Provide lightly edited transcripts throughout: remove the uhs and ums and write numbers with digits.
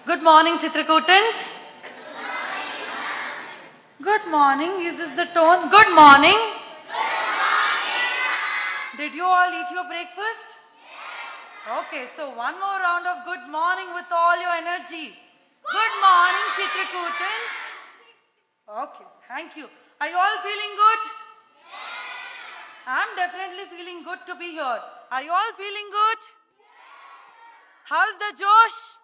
Good morning, Chitrakootans. Good morning. Is this the tone? Good morning. Did you all eat your breakfast? Okay, so one more round of good morning with all your energy. Good morning, Chitrakootans. Okay, thank you. Are you all feeling good? I'm definitely feeling good to be here. Are you all feeling good? How's the Josh?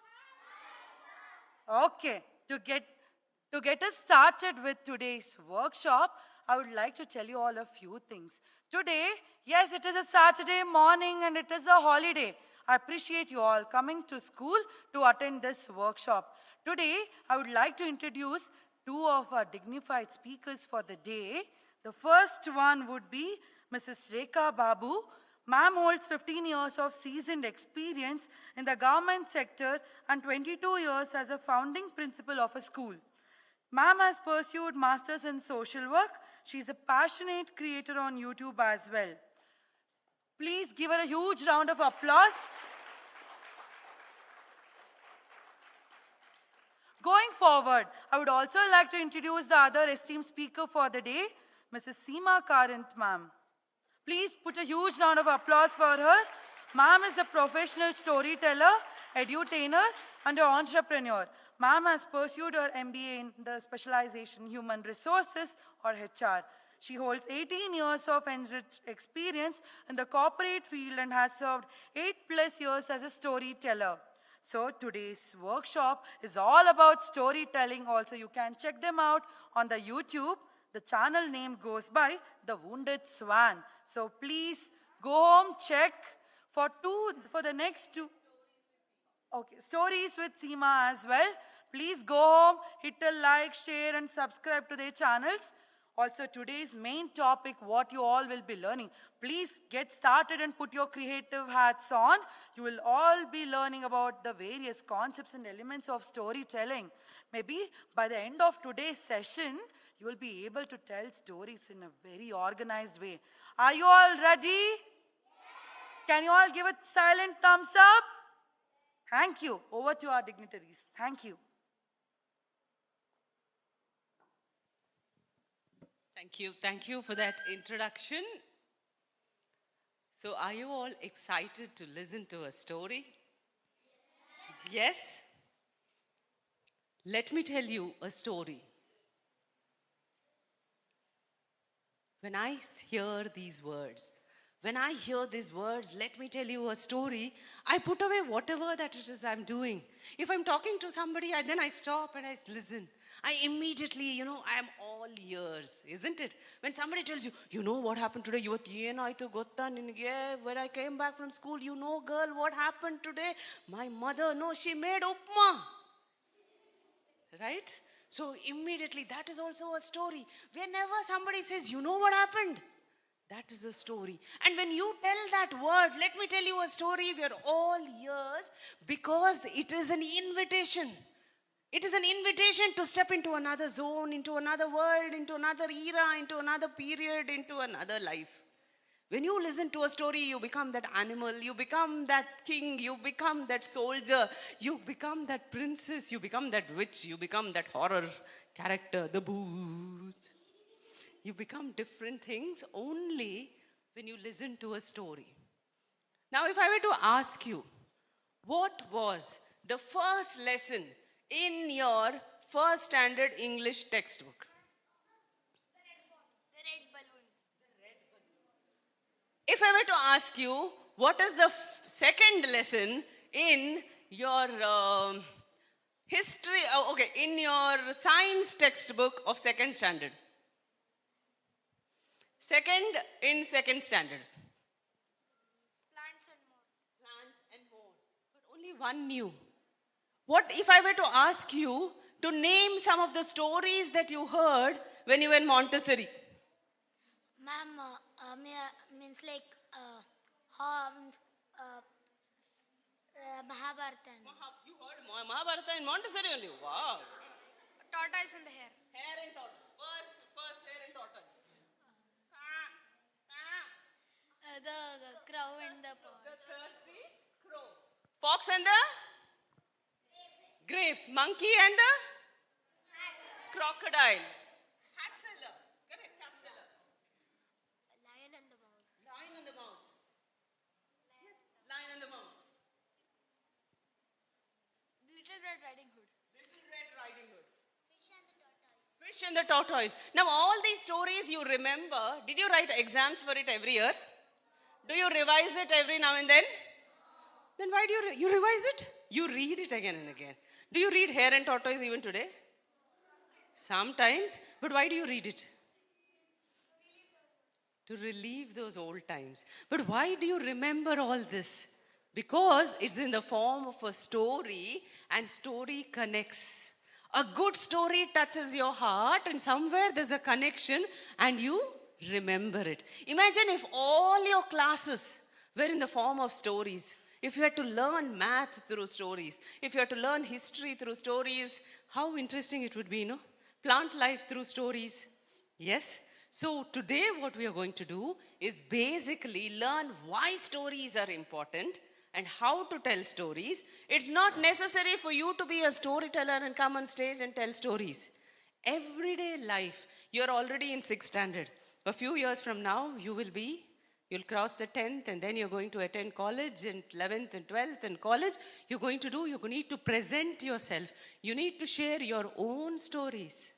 Okay, to get us started with today's workshop, I would like to tell you all a few things. Today, yes, it is a Saturday morning and it is a holiday. I appreciate you all coming to school to attend this workshop. Today, I would like to introduce two of our dignified speakers for the day. The first one would be Mrs. Rekha Babu. Ma'am holds 15 years of seasoned experience in the government sector and 22 years as a founding principal of a school. Ma'am has pursued masters in social work. She's a passionate creator on YouTube as well. Please give her a huge round of applause. Going forward, I would also like to introduce the other esteemed speaker for the day, Mrs. Seema ma'am. Please put a huge round of applause for her. Ma'am is a professional storyteller, edutainer, and an entrepreneur. Ma'am has pursued her MBA in the specialization Human Resources or HR. She holds 18 years of enriched experience in the corporate field and has served 8+ years as a storyteller. So today's workshop is all about storytelling. Also, you can check them out on the YouTube. The channel name goes by The Wounded Swan. So please go home, check for the next two. Okay, stories with Seema as well. Please go home, hit a like, share and subscribe to their channels. Also today's main topic, what you all will be learning. Please get started and put your creative hats on. You will all be learning about the various concepts and elements of storytelling. Maybe by the end of today's session, you will be able to tell stories in a very organized way. Are you all ready? Yes. Can you all give a silent thumbs up? Thank you. Over to our dignitaries. Thank you. Thank you for that introduction. So are you all excited to listen to a story? Yes? Let me tell you a story. When I hear these words, let me tell you a story, I put away whatever that it is I'm doing. If I'm talking to somebody, then I stop and I listen. I immediately, I am all ears, isn't it? When somebody tells you, you know what happened today? When I came back from school, girl, what happened today? My mother, no, she made upma. Right? So immediately, that is also a story. Whenever somebody says, you know what happened? That is a story. And when you tell that word, let me tell you a story, we are all ears because it is an invitation. It is an invitation to step into another zone, into another world, into another era, into another period, into another life. When you listen to a story, you become that animal, you become that king, you become that soldier, you become that princess, you become that witch, you become that horror character, the booze. You become different things only when you listen to a story. Now, if I were to ask you, what was the first lesson in your first standard English textbook? If I were to ask you, what is the second lesson in your in your science textbook of second standard? Second standard. Plants and more. Plants and more. But only one knew. What if I were to ask you to name some of the stories that you heard when you were in Montessori? Ma'am, means like Mahabharata. You heard Mahabharata in Montessori only? Wow. Tortoise and the hare. Hare and tortoise. First hare and tortoise. The crow and the The thirsty crow. Fox and the grapes. apes. Monkey and the crocodile. Hat seller. Correct, cap seller. Lion and the mouse. Lion and the mouse. Yes, lion and the mouse. Little Red Riding Hood. Little Red Riding Hood. Fish and the tortoise. Now all these stories you remember. Did you write exams for it every year? Do you revise it every now and then? Then why do you revise it? You read it again and again. Do you read Hare and Tortoise even today? Sometimes. But why do you read it? To relieve those old times. But why do you remember all this? Because it's in the form of a story, and story connects. A good story touches your heart, and somewhere there's a connection and you remember it. Imagine if all your classes were in the form of stories. If you had to learn math through stories, if you had to learn history through stories, how interesting it would be, no? Plant life through stories. Yes? So today what we are going to do is basically learn why stories are important and how to tell stories. It's not necessary for you to be a storyteller and come on stage and tell stories. Everyday life, you're already in 6th standard. A few years from now, you'll cross the 10th, and then you're going to attend college, and 11th and 12th and college. You need to present yourself. You need to share your own stories.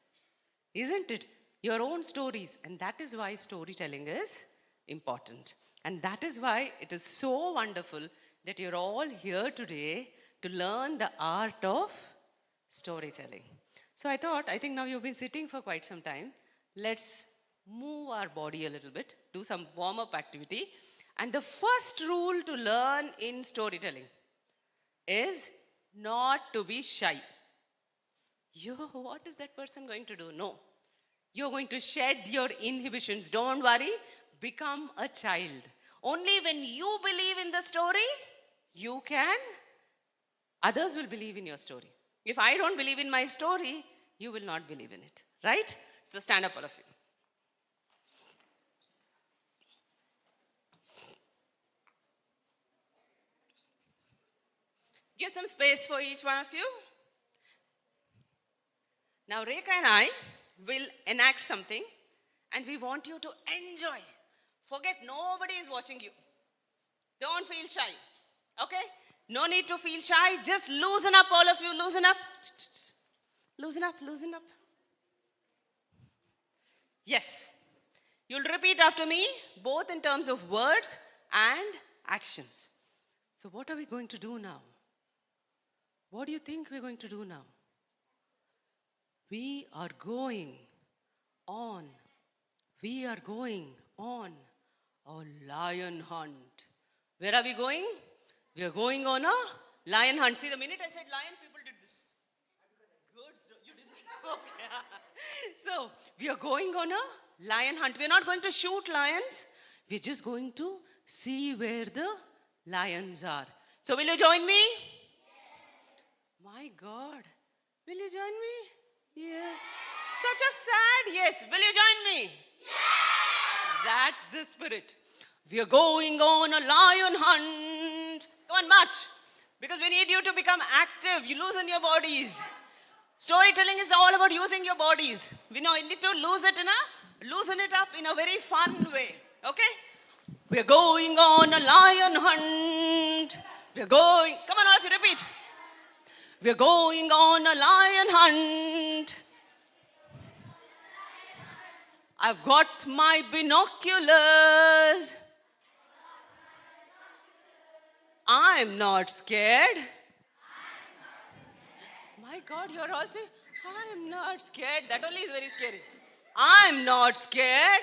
Isn't it? Your own stories. And that is why storytelling is important. And that is why it is so wonderful that you're all here today to learn the art of storytelling. So I think now you've been sitting for quite some time. Let's move our body a little bit, do some warm-up activity. And the first rule to learn in storytelling is not to be shy. What is that person going to do? No. You're going to shed your inhibitions. Don't worry. Become a child. Only when you believe in the story, others will believe in your story. If I don't believe in my story, you will not believe in it. Right? So stand up, all of you. Give some space for each one of you. Now, Rekha and I will enact something, and we want you to enjoy. Forget nobody is watching you. Don't feel shy. Okay? No need to feel shy. Just loosen up, all of you. Loosen up. Loosen up, loosen up. Yes. You'll repeat after me, both in terms of words and actions. So what are we going to do now? What do you think we're going to do now? We are going on a lion hunt. Where are we going? We are going on a lion hunt. See, the minute I said lion, people did this. Good, you did it. Okay. So, we are going on a lion hunt. We're not going to shoot lions. We're just going to see where the lions are. So, will you join me? My God. Will you join me? Yeah. Such a sad yes. Will you join me? Yeah. That's the spirit. We are going on a lion hunt. Come on, march. Because we need you to become active. You loosen your bodies. Storytelling is all about using your bodies. We need to loosen it up in a very fun way. Okay? We are going on a lion hunt. We are going. Come on, all of you, repeat. We're going on a lion hunt. I've got my binoculars. I'm not scared. My God, you're all saying, I'm not scared. That only is very scary. I'm not scared.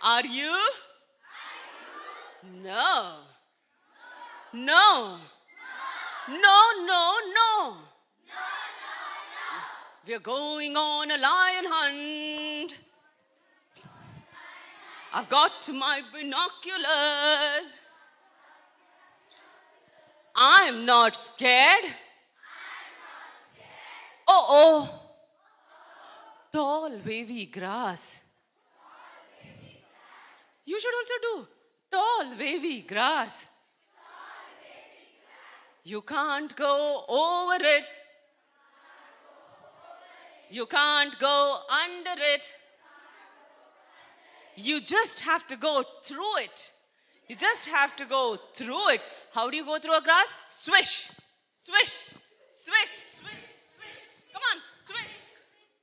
Are you? No. No. No. We're going on a lion hunt. I've got my binoculars. I'm not scared. Oh. Tall, wavy grass. You should also do tall, wavy grass. You can't go over it. You can't go under it. You just have to go through it. You just have to go through it. How do you go through a grass? Swish, swish, swish, swish, swish. Come on, swish,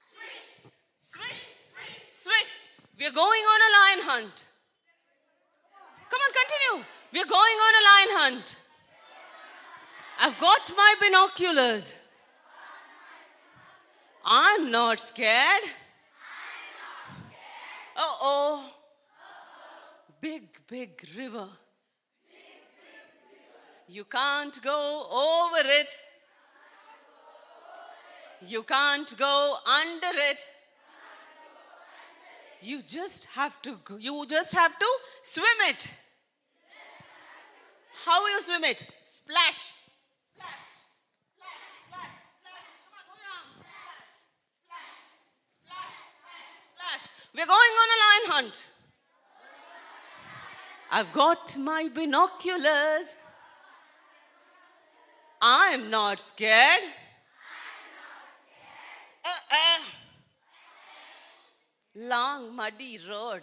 swish, swish, swish, swish. We are going on a lion hunt. Come on, continue. We are going on a lion hunt. I've got my binoculars. I'm not scared. Uh-oh. Big, big river. You can't go over it. You can't go under it. You just have to swim it. How will you swim it? Splash. Splash. Splash. Splash. Splash. Come on, move your arms. Splash. Splash. Splash. Splash. We're going on a lion hunt. I've got my binoculars. I'm not scared. Long, muddy road.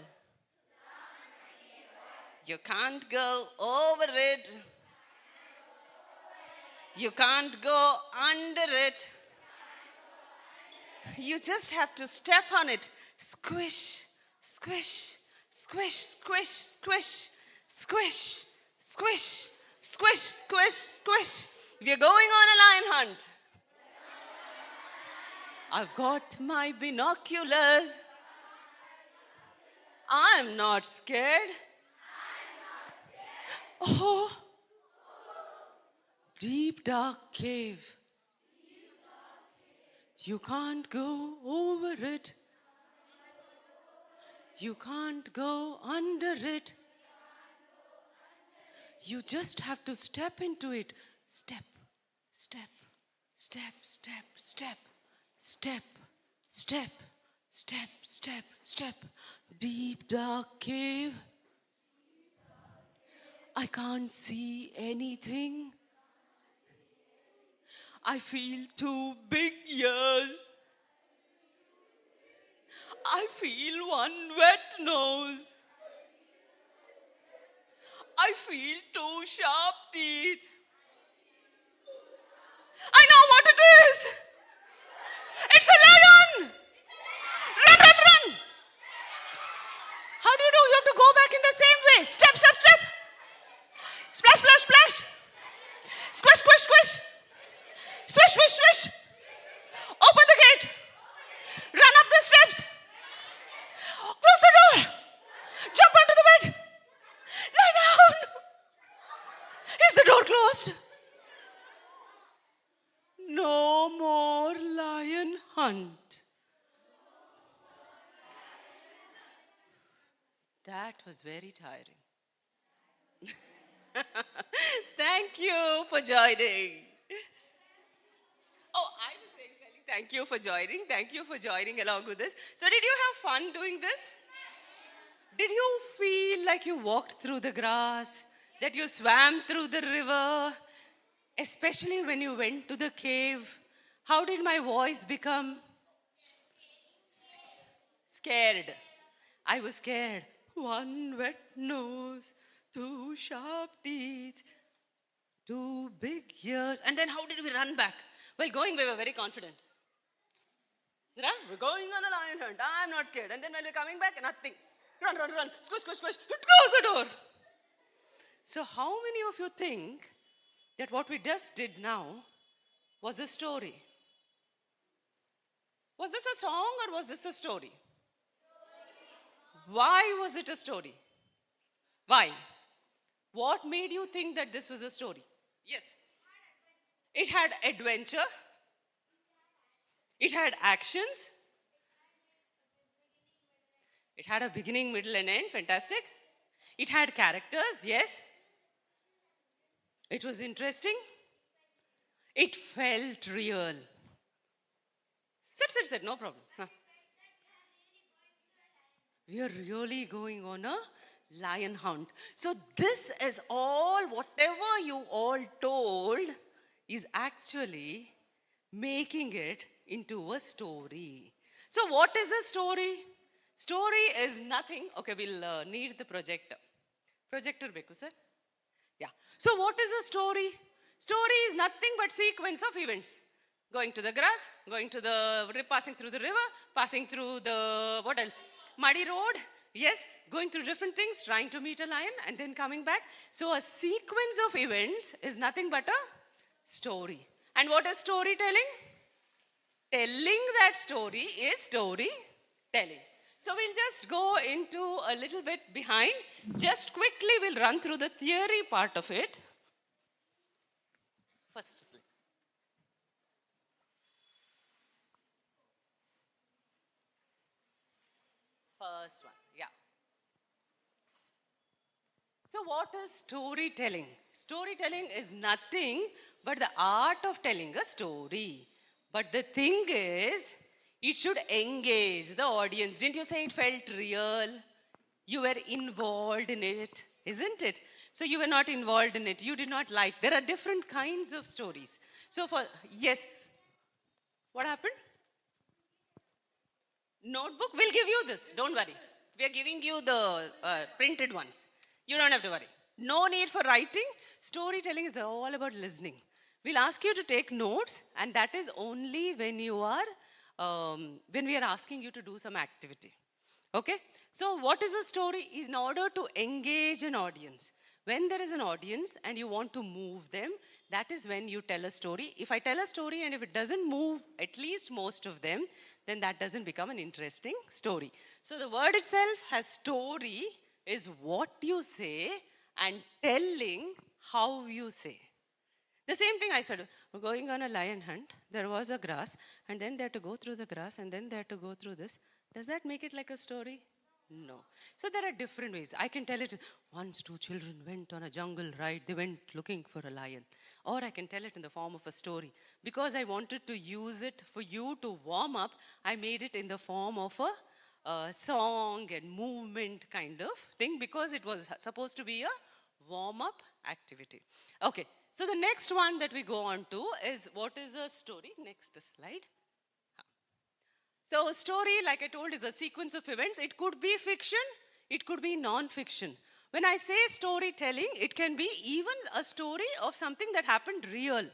You can't go over it. You can't go under it. You just have to step on it. Squish, squish, squish, squish, squish, squish, squish, squish, squish, squish. We're going on a lion hunt. I've got my binoculars. I'm not scared. Oh, deep dark cave. You can't go over it. You can't go under it. You just have to step into it. Step, step, step, step, step, step, step, step, step, step. Deep dark cave. I can't see anything. I feel 2 big ears. I feel 1 wet nose. I feel 2 sharp teeth. I know what it is. It's a lion. Run, run, run. How do? You have to go back in the same way. Step, step, step. Splash, splash, splash. Squish, squish, squish. Swish, swish, swish. Open the gate. Run up the steps. Close the door. Jump onto the bed. Lie down. Is the door closed? No more lion hunt. That was very tiring. Thank you for joining. Oh, I was saying thank you for joining. Thank you for joining along with this. So did you have fun doing this? Did you feel like you walked through the grass, that you swam through the river, especially when you went to the cave? How did my voice become? Scared. I was scared. 1 wet nose, 2 sharp teeth, 2 big ears. And then how did we run back? Well, we were very confident. We're going on a lion hunt. I'm not scared. And then when we're coming back, nothing. Run, run, run. Squish, squish, squish. Close the door. So how many of you think that what we just did now was a story? Was this a song or was this a story? Why was it a story? Why? What made you think that this was a story? Yes. It had adventure. It had actions. It had a beginning, middle, and end. Fantastic. It had characters. Yes. It was interesting. It felt real. Sit. No problem. Huh. We are really going on a lion hunt. So this is all, whatever you all told is actually making it into a story. So what is a story? Story is nothing. Okay, we'll need the projector. Projector beku, sir? Yeah. So what is a story? Story is nothing but sequence of events. Going to the grass, passing through the river, passing through the, what else? Muddy road. Yes, going through different things, trying to meet a lion and then coming back. So a sequence of events is nothing but a story. And what is storytelling? Telling that story is storytelling. So we'll just go into a little bit behind. Just quickly we'll run through the theory part of it. First slide. First one, yeah. So what is storytelling? Storytelling is nothing but the art of telling a story. But the thing is, it should engage the audience. Didn't you say it felt real? You were involved in it, isn't it? So you were not involved in it. You did not like. There are different kinds of stories. So yes. What happened? Notebook, we'll give you this. Don't worry. We are giving you the printed ones. You don't have to worry. No need for writing. Storytelling is all about listening. We'll ask you to take notes, and that is only when you are, when we are asking you to do some activity. Okay? So what is a story? In order to engage an audience. When there is an audience and you want to move them, that is when you tell a story. If I tell a story and if it doesn't move at least most of them, then that doesn't become an interesting story. So the word itself has story is what you say and telling how you say. The same thing I said, we're going on a lion hunt, there was a grass, and then they had to go through the grass, and then they had to go through this. Does that make it like a story? No. So there are different ways. I can tell it, once two children went on a jungle ride, they went looking for a lion. Or I can tell it in the form of a story. Because I wanted to use it for you to warm up, I made it in the form of a song and movement kind of thing, because it was supposed to be a warm-up activity. Okay, so the next one that we go on to is, what is a story? Next slide. So a story, like I told, is a sequence of events. It could be fiction, it could be non-fiction. When I say storytelling, it can be even a story of something that happened real.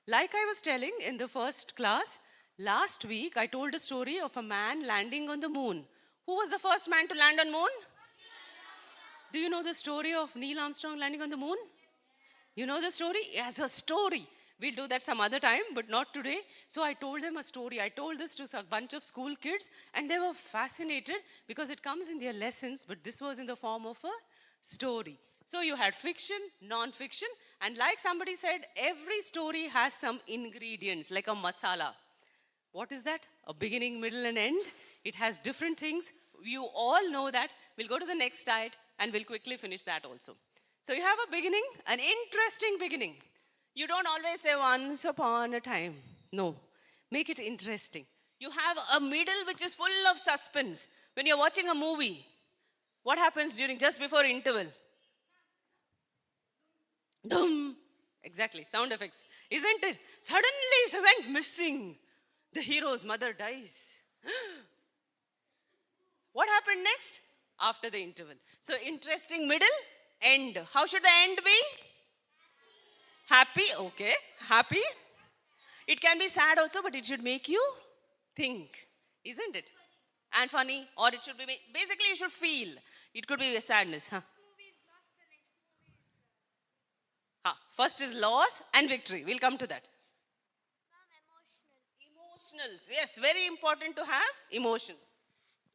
Like I was telling in the first class, last week I told a story of a man landing on the moon. Who was the first man to land on moon? Do you know the story of Neil Armstrong landing on the moon? You know the story? As a story. We'll do that some other time, but not today. So I told them a story. I told this to a bunch of school kids, and they were fascinated because it comes in their lessons, but this was in the form of a story. So you had fiction, non-fiction, and like somebody said, every story has some ingredients, like a masala. What is that? A beginning, middle, and end. It has different things. You all know that. We'll go to the next slide, and we'll quickly finish that also. So you have a beginning, an interesting beginning. You don't always say once upon a time. No. Make it interesting. You have a middle which is full of suspense. When you're watching a movie, what happens just before interval? Dum. Exactly, sound effects. Isn't it? Suddenly it went missing. The hero's mother dies. What happened next? After the interval. So interesting middle, end. How should the end be? Happy, okay. Happy. It can be sad also, but it should make you think, isn't it? And funny, or it should be, basically you should feel. It could be a sadness. Huh? First is loss and victory. We'll come to that. Emotionals. Yes, very important to have emotions.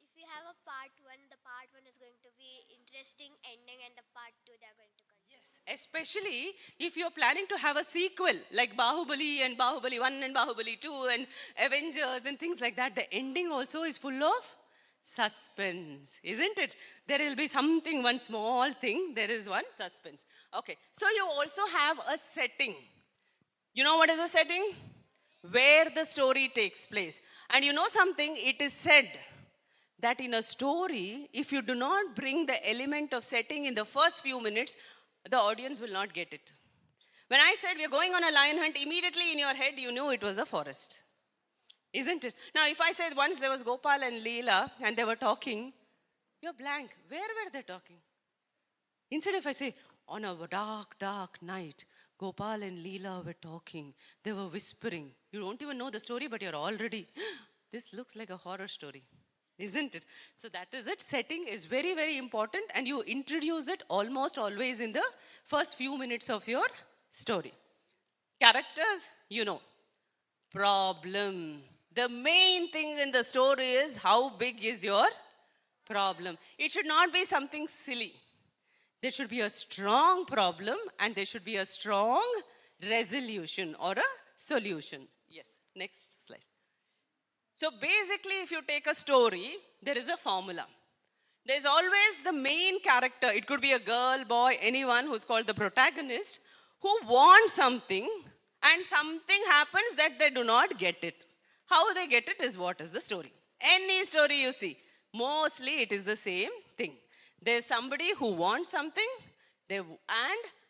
If we have a part one, the part one is going to be interesting ending, and the part two they are going to continue. Yes, especially if you're planning to have a sequel like Bahubali and Bahubali 1 and Bahubali 2 and Avengers and things like that. The ending also is full of suspense, isn't it? There will be something, one small thing, there is one suspense. Okay, so you also have a setting. You know what is a setting? Where the story takes place. And you know something, it is said that in a story, if you do not bring the element of setting in the first few minutes, the audience will not get it. When I said we're going on a lion hunt, immediately in your head you knew it was a forest. Isn't it? Now, if I said once there was Gopal and Leela and they were talking, you're blank. Where were they talking? Instead, if I say, on a dark, dark night, Gopal and Leela were talking. They were whispering. You don't even know the story, but you're already, this looks like a horror story. Isn't it? So that is it. Setting is very, very important, and you introduce it almost always in the first few minutes of your story. Characters, you know. Problem. The main thing in the story is how big is your problem. It should not be something silly. There should be a strong problem and there should be a strong resolution or a solution. Yes, next slide. So basically, if you take a story, there is a formula. There's always the main character. It could be a girl, boy, anyone who's called the protagonist, who wants something and something happens that they do not get it. How they get it is what is the story. Any story you see, mostly it is the same thing. There's somebody who wants something and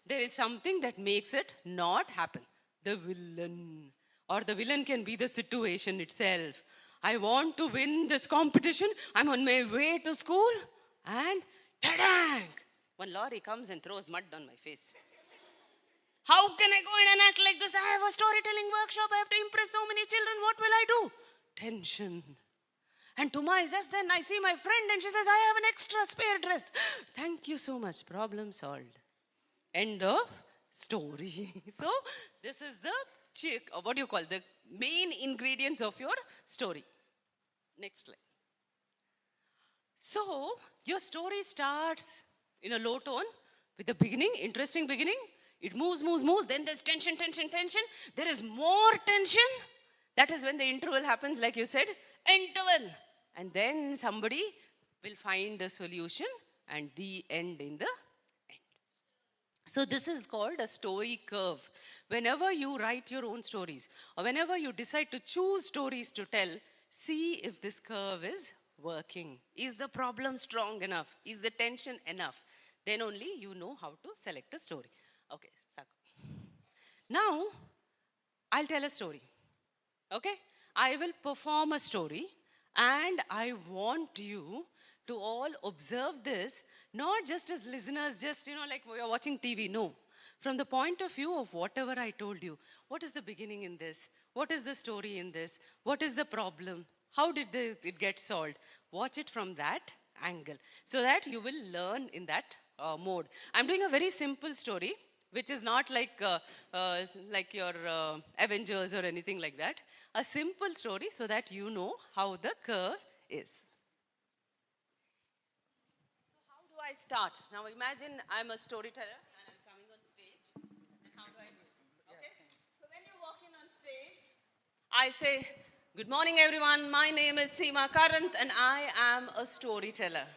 there is something that makes it not happen. The villain. Or the villain can be the situation itself. I want to win this competition. I'm on my way to school and ta-dang! One lorry comes and throws mud on my face. How can I go in and act like this? I have a storytelling workshop. I have to impress so many children. What will I do? Tension. And Tuma is just then, I see my friend and she says, I have an extra spare dress. Thank you so much. Problem solved. End of story. So this is the, what do you call, the main ingredients of your story. Next slide. So your story starts in a low tone with the beginning, interesting beginning. It moves. Then there's tension. There is more tension. That is when the interval happens, like you said, interval. And then somebody will find a solution and the end in the end. So this is called a story curve. Whenever you write your own stories or whenever you decide to choose stories to tell, see if this curve is working. Is the problem strong enough? Is the tension enough? Then only you know how to select a story. Okay, now I'll tell a story. Okay, I will perform a story and I want you to all observe this, not just as listeners, just, like you're watching TV. No, from the point of view of whatever I told you. What is the beginning in this? What is the story in this? What is the problem? How did it get solved? Watch it from that angle so that you will learn in that mode. I'm doing a very simple story, which is not like your Avengers or anything like that. A simple story so that you know how the curve is. So how do I start? Now imagine I'm a storyteller and I'm coming on stage. And how do I do it? Okay? So when you walk in on stage, I say, good morning everyone, my name is Seema and I am a storyteller.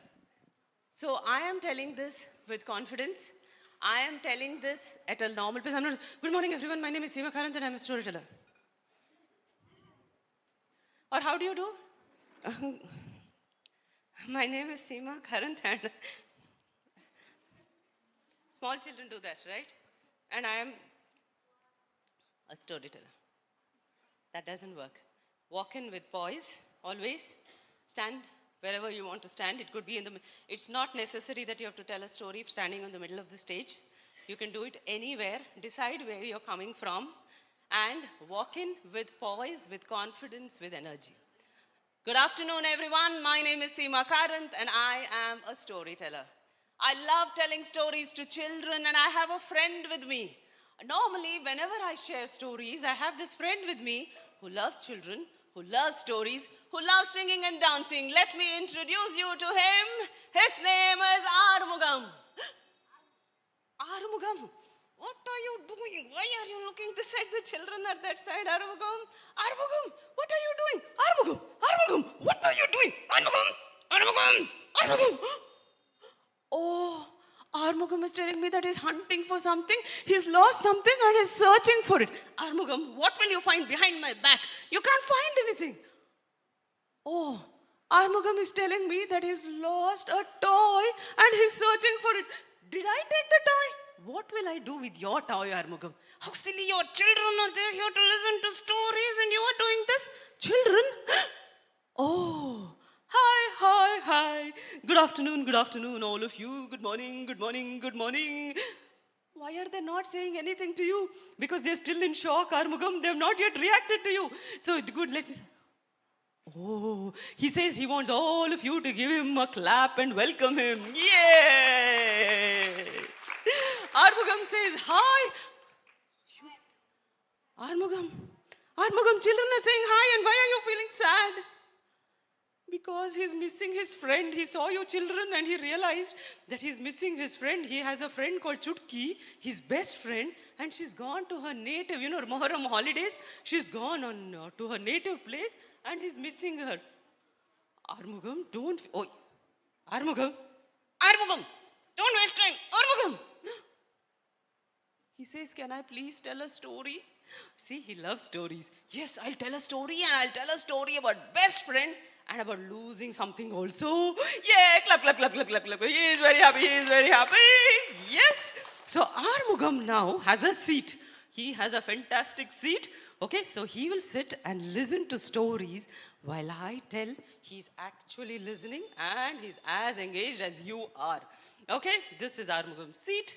So I am telling this with confidence. I am telling this at a normal pace. I'm not, good morning everyone, my name is Seema and I'm a storyteller. Or how do you do? My name is Seema and small children do that, right? And I am a storyteller. That doesn't work. Walk in with poise, always. Stand wherever you want to stand. It could be it's not necessary that you have to tell a story standing on the middle of the stage. You can do it anywhere. Decide where you're coming from and walk in with poise, with confidence, with energy. Good afternoon, everyone. My name is Seema and I am a storyteller. I love telling stories to children and I have a friend with me. Normally, whenever I share stories, I have this friend with me who loves children, who loves stories, who loves singing and dancing. Let me introduce you to him. His name is Armugam. Armugam, what are you doing? Why are you looking this side? The children are that side. Armugam, Armugam, what are you doing? Armugam, Armugam, what are you doing? Armugam, Armugam, Armugam. Oh, Armugam is telling me that he's hunting for something. He's lost something and is searching for it. Armugam, what will you find behind my back? You can't find anything. Oh, Armugam is telling me that he's lost a toy and he's searching for it. Did I take the toy? what will I do with your toy, Armugam? How silly your children are. They're here to listen to stories and you are doing this. Children? Oh, hi. Good afternoon, all of you. Good morning. Why are they not saying anything to you? Because they're still in shock, Armugam. They have not yet reacted to you. So good, let me say. Oh, he says he wants all of you to give him a clap and welcome him. Yay! Armugam says hi. Armugam, children are saying hi, and why are you feeling sad? Because he's missing his friend. He saw you children and he realized that he's missing his friend. He has a friend called Chutki, his best friend, and she's gone to her native, Muharram holidays. She's gone to her native place and he's missing her. Armugam, Armugam, Don't waste time. Armugam. He says, can I please tell a story? See, he loves stories. Yes, I'll tell a story, and I'll tell a story about best friends and about losing something also. Yeah, clap. He is very happy. Yes. So Armugam now has a seat. He has a fantastic seat. Okay, so he will sit and listen to stories while I tell. He's actually listening and he's as engaged as you are. Okay, this is Armugam's seat.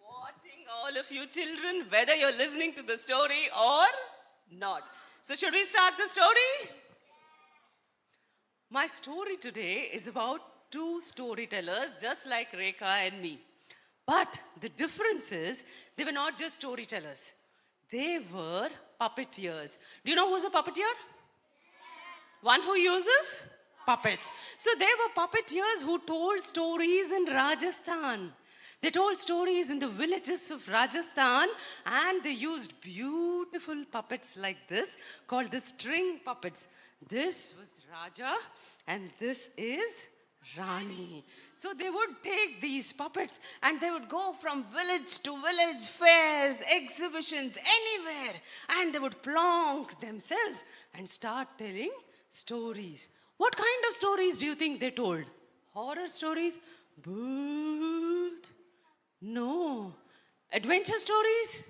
Watching all of you children, whether you're listening to the story or not. So should we start the story? My story today is about two storytellers, just like Rekha and me. But the difference is, they were not just storytellers. They were puppeteers. Do you know who's a puppeteer? One who uses puppets. So they were puppeteers who told stories in Rajasthan. They told stories in the villages of Rajasthan, and they used beautiful puppets like this, called the string puppets. This was Raja, and this is Rani. So they would take these puppets, and they would go from village to village, fairs, exhibitions, anywhere, and they would plonk themselves and start telling stories. What kind of stories do you think they told? Horror stories? But no. Adventure stories?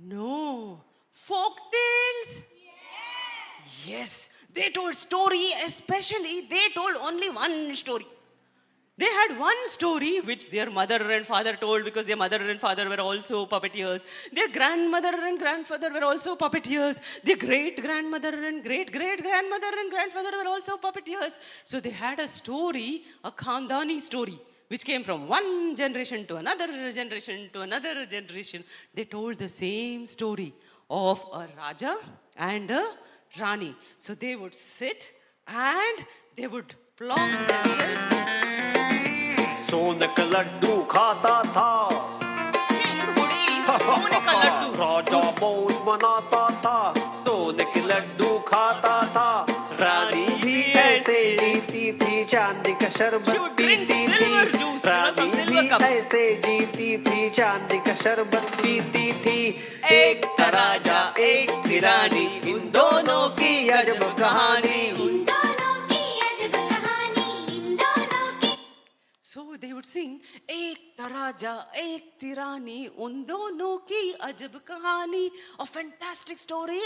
No. Folk tales? Yes. They told story, especially they told only one story. They had one story which their mother and father told, because their mother and father were also puppeteers. Their grandmother and grandfather were also puppeteers. Their great-grandmother and great-great-grandmother and grandfather were also puppeteers. So they had a story, a Khandani story, which came from one generation to another generation to another generation. They told the same story of a Raja and a Rani. So they would sit and they would plonk themselves. सोने का लड्डू खाता था राजा मौज मनाता था सोने के लड्डू खाता था रानी भी ऐसे जीती थी चांदी का शरबत पीती थी रानी भी ऐसे जीती थी चांदी का शरबत पीती थी एक था राजा एक थी रानी इन दोनों की अजब कहानी. So they would sing, Ek Taraja, Ek Tirani, Un Dono Ki Ajab Kahani. A fantastic story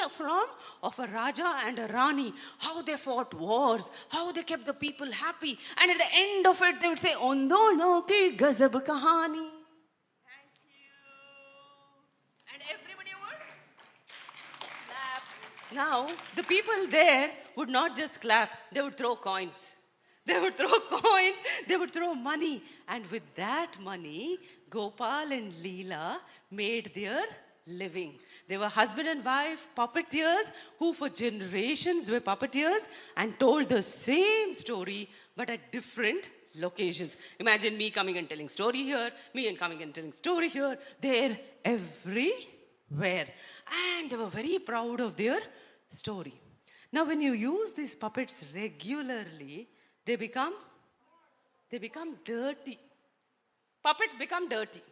of a Raja and a Rani. How they fought wars, how they kept the people happy. And at the end of it, they would say, Un Dono Ki Gazab Kahani. Thank you. And everybody would clap. Now, the people there would not just clap, they would throw coins. They would throw coins, they would throw money. And with that money, Gopal and Leela made their living. They were husband and wife puppeteers who for generations were puppeteers and told the same story but at different locations. Imagine me coming and telling story here, me and coming and telling story here. They're everywhere. And they were very proud of their story. Now when you use these puppets regularly, they become dirty. Puppets become dirty.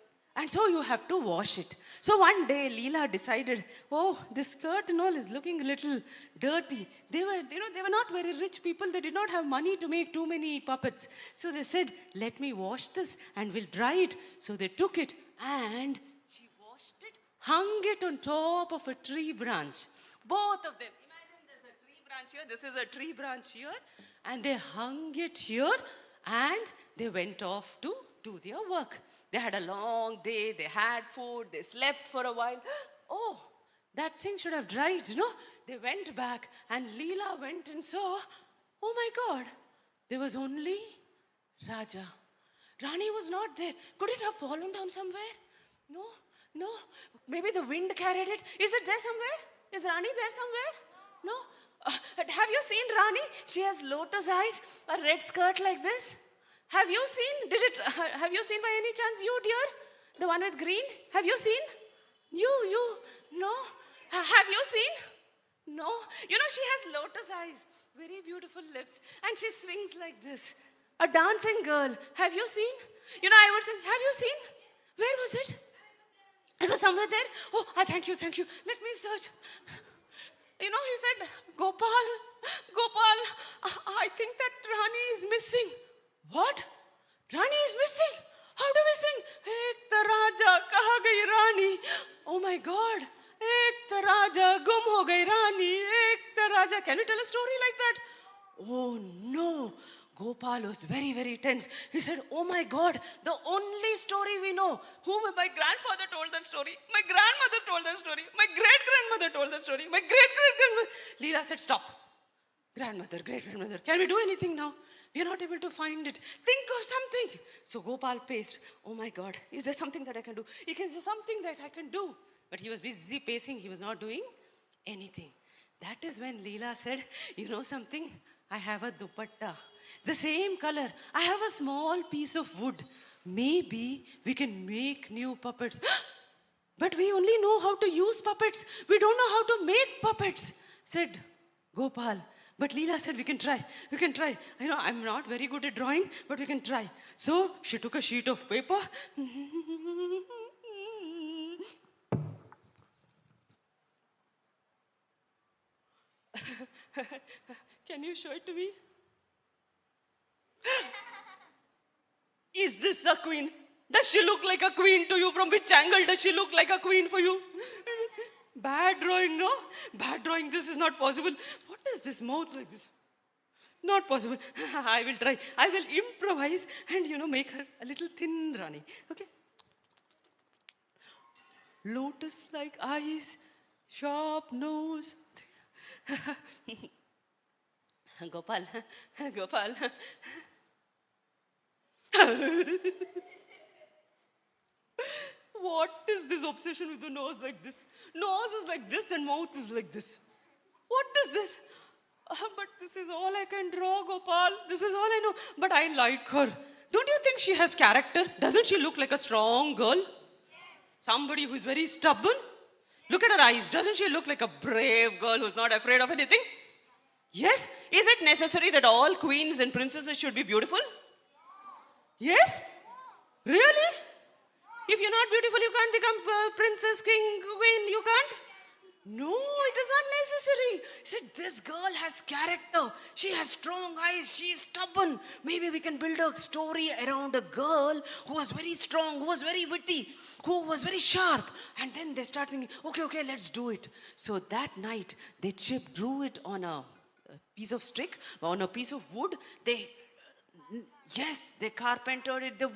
And so you have to wash it. So one day Leela decided, oh, this skirt and all is looking a little dirty. They were not very rich people. They did not have money to make too many puppets. So they said, let me wash this and we'll dry it. So they took it and she washed it, hung it on top of a tree branch. Both of them. Imagine there's a tree branch here. This is a tree branch here. And they hung it here and they went off to do their work. They had a long day, they had food, they slept for a while. Oh, that thing should have dried, no? They went back and Leela went and saw, oh my God, there was only Raja. Rani was not there. Could it have fallen down somewhere? No. Maybe the wind carried it. Is it there somewhere? Is Rani there somewhere? No. Have you seen Rani? She has lotus eyes, a red skirt like this. Have you seen? Have you seen by any chance, you dear? The one with green? Have you seen? You? No? Have you seen? No. You know, she has lotus eyes, very beautiful lips, and she swings like this. A dancing girl. Have you seen? You know, I would say, have you seen? Where was it? It was somewhere there. Oh, thank you. Let me search. You know, he said, Gopal, I think that Rani is missing. What? Rani is missing? How do we sing? Ek ta Raja, kaha gayi Rani? Oh my God. Ek ta Raja, gum ho gayi Rani. Ek ta Raja. Can you tell a story like that? Oh no. Gopal was very, very tense. He said, oh my God, the only story we know. My grandfather told that story. My grandmother told that story. My great-grandmother told that story. My great-great-grandmother. Leela said, stop. Grandmother, great-grandmother, can we do anything now? We are not able to find it. Think of something. So Gopal paced. Oh my God, is there something that I can do? Is there something that I can do? But he was busy pacing. He was not doing anything. That is when Leela said, you know something? I have a dupatta. The same color. I have a small piece of wood. Maybe we can make new puppets. But we only know how to use puppets. We don't know how to make puppets, said Gopal. But Leela said, we can try. You know, I'm not very good at drawing, but we can try. So she took a sheet of paper. Can you show it to me? Is this a queen? Does she look like a queen to you? From which angle does she look like a queen for you? Bad drawing, no? Bad drawing, this is not possible. What is this mouth like this? Not possible. I will try. I will improvise and, you know, make her a little thin Rani. Okay? Lotus-like eyes, sharp nose. Gopal. What is this obsession with the nose like this? Nose is like this and mouth is like this. What is this? But this is all I can draw, Gopal. This is all I know. But I like her. Don't you think she has character? Doesn't she look like a strong girl? Somebody who is very stubborn? Look at her eyes. Doesn't she look like a brave girl who's not afraid of anything? Yes? Is it necessary that all queens and princesses should be beautiful? Yes? Really? If you're not beautiful, you can't become princess, king, queen. You can't? No, it is not necessary. He said, this girl has character. She has strong eyes. She is stubborn. Maybe we can build a story around a girl who was very strong, who was very witty, who was very sharp. And then they start thinking, okay, let's do it. So that night, they drew it on a piece of stick, on a piece of wood. They carpentered it, they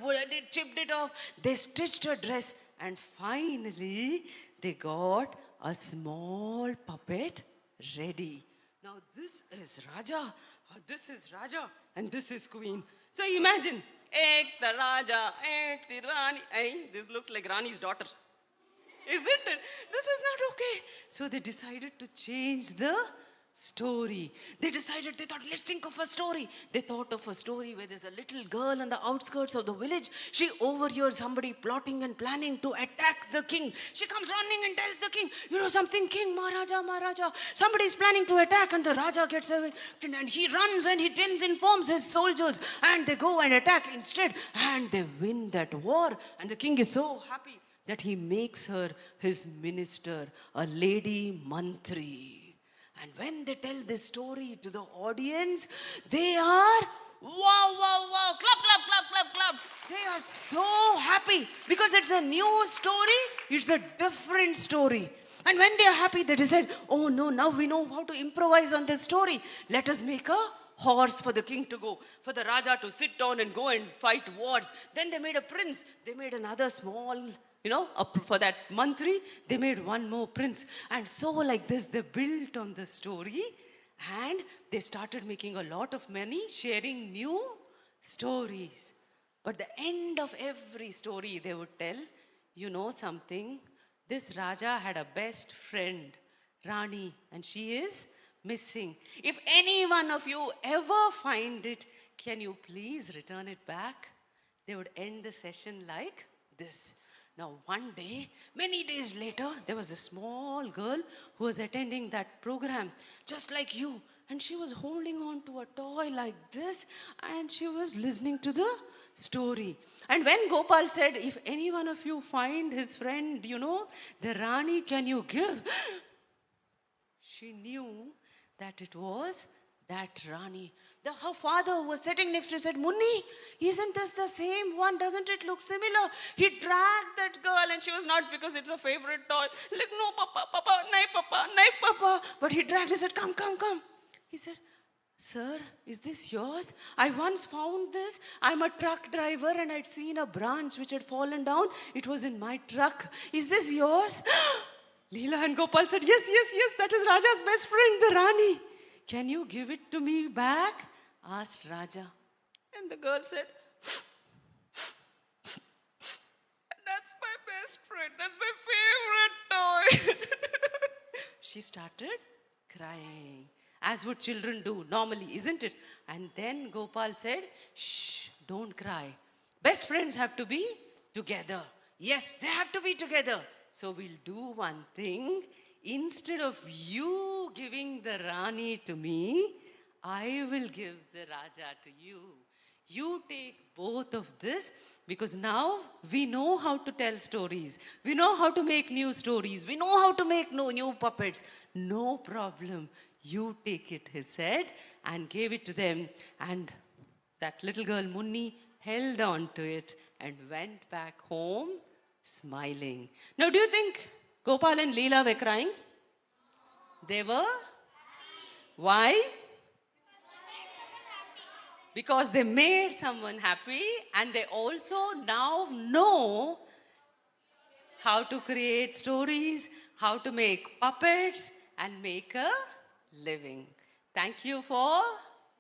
chipped it off, they stitched her dress, and finally, they got a small puppet ready. Now, this is Raja, and this is Queen. So imagine, Ek the Raja, Ek the Rani. This looks like Rani's daughter. Isn't it? This is not okay. So they decided to change the story. They decided, they thought, let's think of a story. They thought of a story where there's a little girl on the outskirts of the village. She overhears somebody plotting and planning to attack the king. She comes running and tells the king, you know something, king, Maharaja, somebody's planning to attack, and the Raja gets away. And he runs and he informs his soldiers, and they go and attack instead, and they win that war. And the king is so happy that he makes her his minister, a lady mantri. And when they tell this story to the audience, they are, wow, clap. They are so happy because it's a new story, it's a different story. And when they are happy, they decide, oh no, now we know how to improvise on this story. Let us make a horse for the king to go, for the Raja to sit on and go and fight wars. Then they made a prince. They made another small, for that mantri, they made one more prince. And so like this, they built on the story and they started making a lot of money, sharing new stories. But the end of every story they would tell, you know something, this Raja had a best friend, Rani, and she is missing. If any one of you ever find it, can you please return it back? They would end the session like this. Now, one day, many days later, there was a small girl who was attending that program, just like you. And she was holding on to a toy like this, and she was listening to the story. And when Gopal said, if any one of you find his friend, the Rani, can you give? She knew that it was that Rani. Her father was sitting next to her said, Munni, isn't this the same one? Doesn't it look similar? He dragged that girl, and she was not, because it's a favorite toy. Like, no, papa, nahi papa. But he dragged her and said, come. He said, sir, is this yours? I once found this. I'm a truck driver and I'd seen a branch which had fallen down. It was in my truck. Is this yours? Leela and Gopal said, yes, that is Raja's best friend, the Rani. Can you give it to me back? Asked Raja. And the girl said, that's my best friend. That's my favorite toy. She started crying, as would children do normally, isn't it? And then Gopal said, shh, don't cry. Best friends have to be together. Yes, they have to be together. So we'll do one thing. Instead of you giving the Rani to me, I will give the Raja to you. You take both of this, because now we know how to tell stories. We know how to make new stories. We know how to make new puppets. No problem. You take it, he said, and gave it to them. And that little girl, Munni, held on to it and went back home smiling. Now, do you think Gopal and Leela were crying? They were? Why? Because they made someone happy, and they also now know how to create stories, how to make puppets, and make a living. Thank you for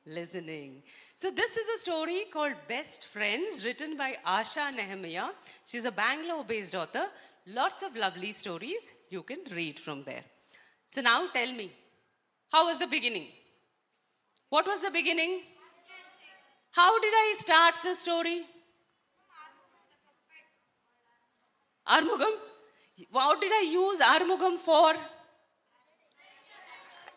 listening. So this is a story called Best Friends, written by Asha Nehemiah. She's a Bangalore-based author. Lots of lovely stories you can read from there. So now tell me, how was the beginning? What was the beginning? How did I start the story? Armugam? What did I use Armugam for?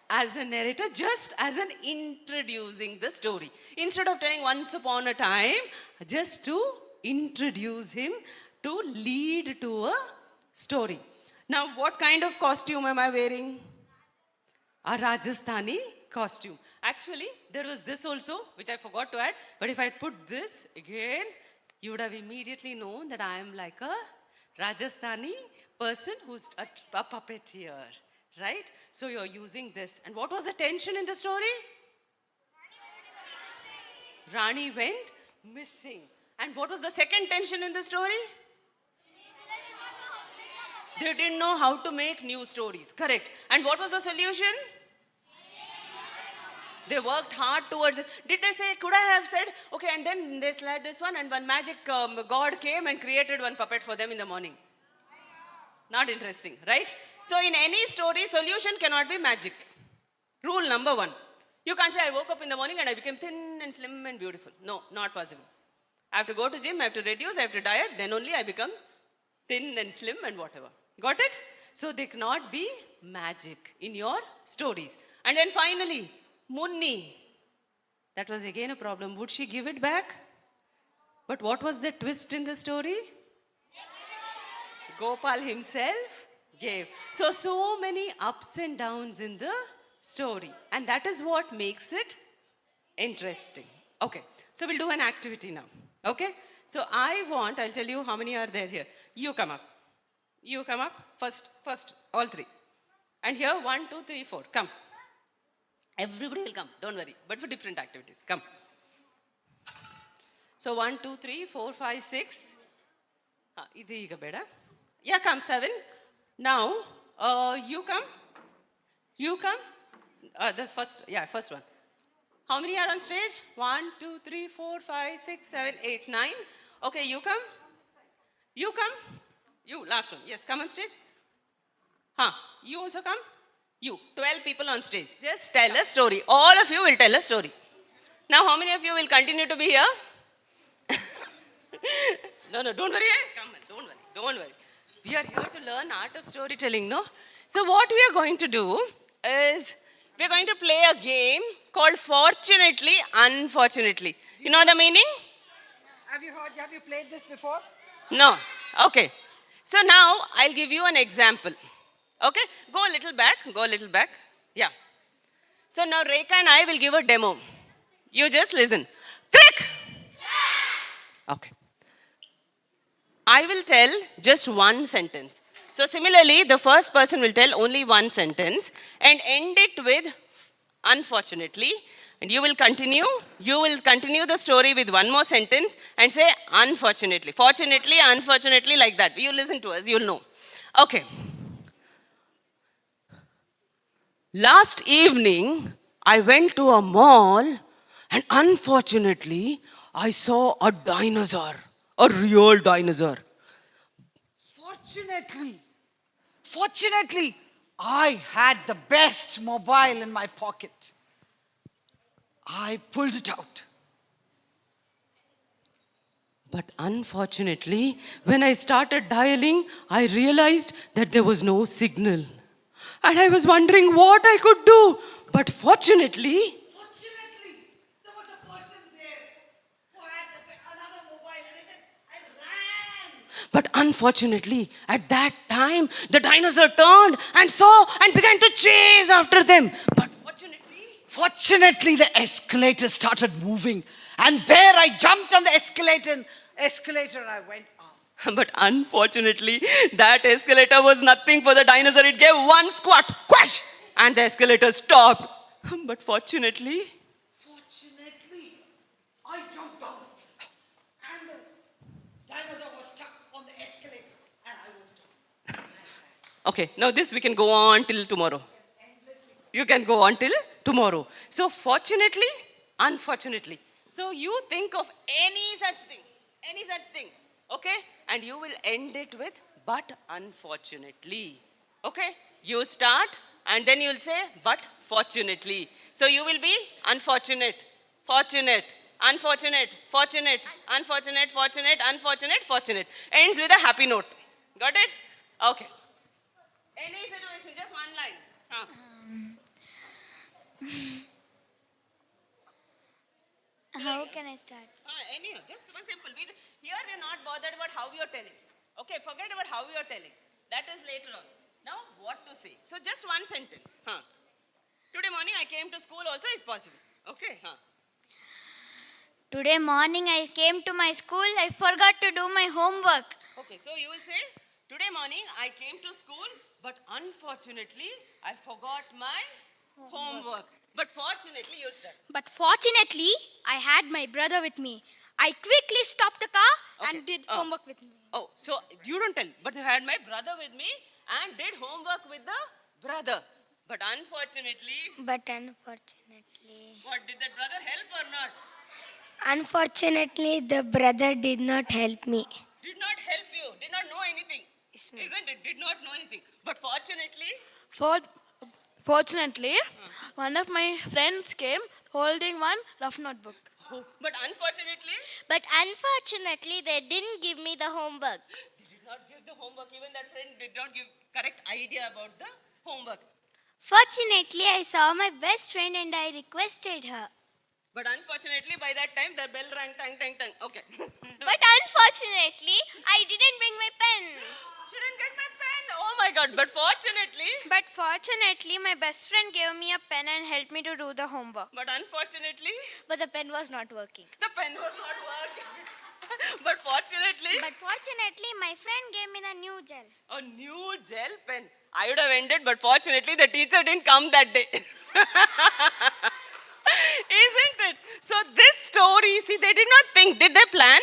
As a narrator, just as an introducing the story. Instead of telling once upon a time, just to introduce him to lead to a story. Now, what kind of costume am I wearing? A Rajasthani costume. Actually, there was this also, which I forgot to add. But if I put this again, you would have immediately known that I am like a Rajasthani person who's a puppeteer. Right? So you're using this. And what was the tension in the story? Rani went missing. And what was the second tension in the story? They didn't know how to make new stories. Correct. And what was the solution? They worked hard towards it. Did they say, could I have said, okay, and then they slid this one, and one magic god came and created one puppet for them in the morning? Not interesting, right? So in any story, solution cannot be magic. Rule number 1. You can't say, I woke up in the morning and I became thin and slim and beautiful. No, not possible. I have to go to gym, I have to reduce, I have to diet, then only I become thin and slim and whatever. Got it? So there cannot be magic in your stories. And then finally, Munni. That was again a problem. Would she give it back? But what was the twist in the story? Gopal himself gave. So many ups and downs in the story. And that is what makes it interesting. Okay, so we'll do an activity now. Okay, so I'll tell you how many are there here. You come up. You come up. First, all three. And here, 1, 2, 3, 4. Come. Everybody will come, don't worry. But for different activities. Come. So 1, 2, 3, 4, 5, 6. Yeah, come, 7. Now, you come. You come. First one. How many are on stage? 1, 2, 3, 4, 5, 6, 7, 8, 9. Okay, you come. You come. You, last one. Yes, come on stage. You also come. You, 12 people on stage. Just tell a story. All of you will tell a story. Now, how many of you will continue to be here? No, don't worry. Come on, don't worry. We are here to learn art of storytelling, no? So what we are going to do is, we are going to play a game called Fortunately, Unfortunately. You know the meaning? Have you played this before? No. Okay. So now I'll give you an example. Okay? Go a little back. Yeah. So now Rekha and I will give a demo. You just listen. Click! Okay. I will tell just one sentence. So similarly, the first person will tell only one sentence and end it with unfortunately. And you will continue the story with one more sentence and say unfortunately. Fortunately, unfortunately, like that. You listen to us, you'll know. Okay. Last evening, I went to a mall and unfortunately, I saw a dinosaur. A real dinosaur. Fortunately, I had the best mobile in my pocket. I pulled it out. But unfortunately, when I started dialing, I realized that there was no signal. And I was wondering what I could do. But fortunately, There was a person there who had another mobile and I ran. but unfortunately, at that time, the dinosaur turned and saw and began to chase after them. But Fortunately, the escalator started moving. And there I jumped on the escalator and I went up. But unfortunately, that escalator was nothing for the dinosaur. It gave one squat, quash, and the escalator stopped. But fortunately, I jumped out. And the dinosaur was stuck on the escalator. And I was stuck. okay, now this we can go on till tomorrow. You can go on till tomorrow. So fortunately, unfortunately. So you think of any such thing, okay? And you will end it with, but unfortunately. Okay? You start and then you'll say, but fortunately. So you will be unfortunate, fortunate, unfortunate, fortunate, unfortunate, fortunate, unfortunate, fortunate. Ends with a happy note. Got it? Okay. Any situation, just one line. How can I start? Anyhow, just one simple. Here we're not bothered about how you're telling. Okay, forget about how you're telling. That is later on. Now, what to say? So just one sentence. Today morning I came to school also is possible. Okay? Today morning I came to my school. I forgot to do my homework. Okay, so you will say, today morning I came to school, but unfortunately I forgot my homework. But fortunately, you'll start. But fortunately, I had my brother with me. I quickly stopped the car and did homework with me. Oh, so you don't tell. But I had my brother with me and did homework with the brother. But unfortunately, But unfortunately, what, did that brother help or not? unfortunately, the brother did not help me. Did not help you. Did not know anything. Isn't it? Did not know anything. But fortunately, Fortunately, one of my friends came holding one rough notebook. But unfortunately, But unfortunately, they didn't give me the homework. they did not give the homework. Even that friend did not give correct idea about the homework. Fortunately, I saw my best friend and I requested her. But unfortunately, by that time, the bell rang, tang, tang, tang. Okay. But unfortunately, I didn't bring my pen. She didn't get my pen. Oh my God. But fortunately, But fortunately, my best friend gave me a pen and helped me to do the homework. but unfortunately, But the pen was not working. the pen was not working. But fortunately, But fortunately, my friend gave me the new gel. a new gel pen. I would have ended, but fortunately, the teacher didn't come that day. Isn't it? So this story, see, they did not think. Did they plan?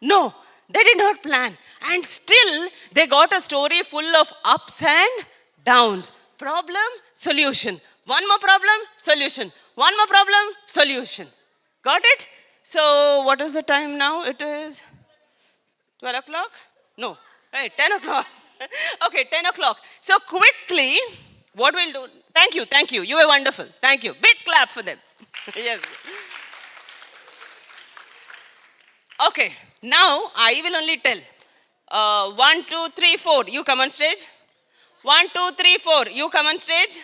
No, they did not plan. And still, they got a story full of ups and downs. Problem, solution. One more problem, solution. One more problem, solution. Got it? So, what is the time now? It is 12 o'clock? No. Hey, 10 o'clock. Okay, 10 o'clock. So, quickly, what we'll do. Thank you, thank you. You were wonderful. Thank you. Big clap for them. Yes. Okay, now I will only tell. 1, 2, 3, 4. You come on stage. 1, 2, 3, 4. You come on stage.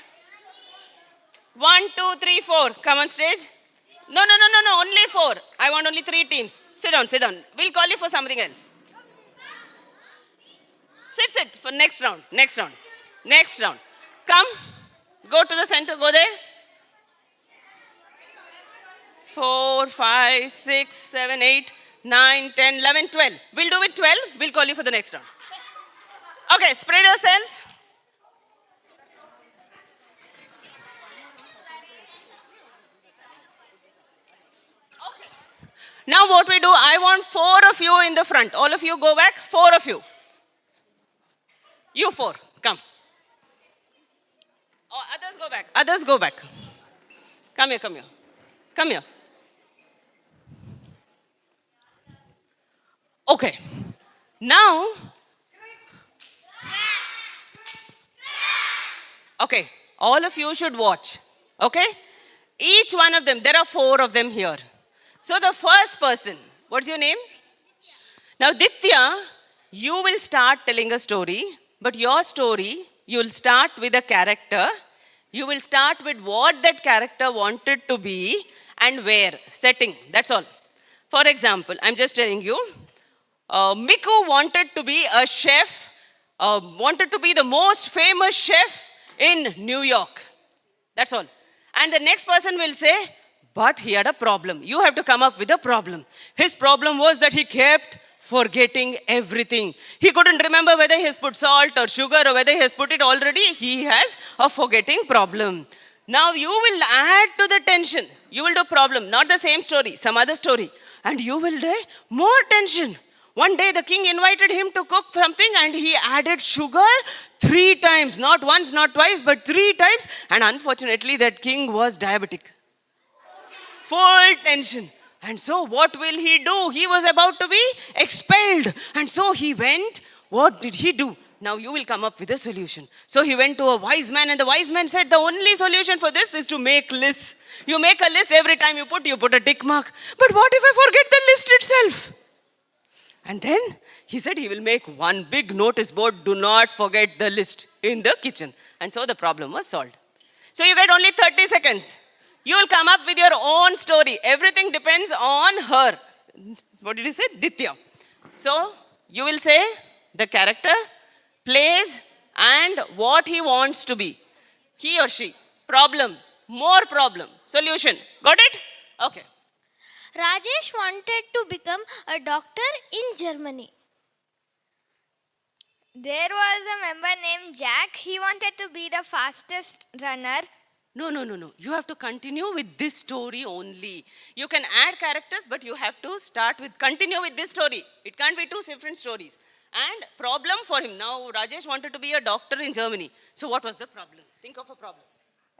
1, 2, 3, 4. Come on stage. No. Only 4. I want only 3 teams. Sit down, sit down. We'll call you for something else. Sit for next round. Next round. Come. Go to the center. Go there. 4, 5, 6, 7, 8, 9, 10, 11, 12. We'll do it 12. We'll call you for the next round. Okay, spread yourselves. Okay. Now what we do, I want 4 of you in the front. All of you go back. 4 of you. You 4, come. Oh, others go back. Others go back. Come here. Come here. Okay. Now. Okay. All of you should watch. Okay? Each one of them, there are 4 of them here. So the first person, what's your name? Now, Ditya, you will start telling a story, but your story, you will start with a character. You will start with what that character wanted to be and where, setting, that's all. For example, I'm just telling you, Miku wanted to be a chef, wanted to be the most famous chef in New York. That's all. And the next person will say, but he had a problem. You have to come up with a problem. His problem was that he kept forgetting everything. He couldn't remember whether he has put salt or sugar or whether he has put it already. He has a forgetting problem. Now you will add to the tension. You will do problem, not the same story, some other story. And you will do more tension. One day the king invited him to cook something and he added sugar 3 times. Not once, not twice, but 3 times. And unfortunately that king was diabetic. Full tension. And so what will he do? He was about to be expelled. And so he went. What did he do? Now you will come up with a solution. So he went to a wise man and the wise man said the only solution for this is to make lists. You make a list, every time you put a tick mark. But what if I forget the list itself? And then he said he will make one big notice board. Do not forget the list in the kitchen. And so the problem was solved. So you get only 30 seconds. You will come up with your own story. Everything depends on her. What did you say? Ditya. So you will say the character, place, and what he wants to be. He or she. Problem. More problem. Solution. Got it? Okay. Rajesh wanted to become a doctor in Germany. There was a member named Jack. He wanted to be the fastest runner. No. You have to continue with this story only. You can add characters, but you have to continue with this story. It can't be 2 different stories. And problem for him. Now, Rajesh wanted to be a doctor in Germany. So what was the problem? Think of a problem.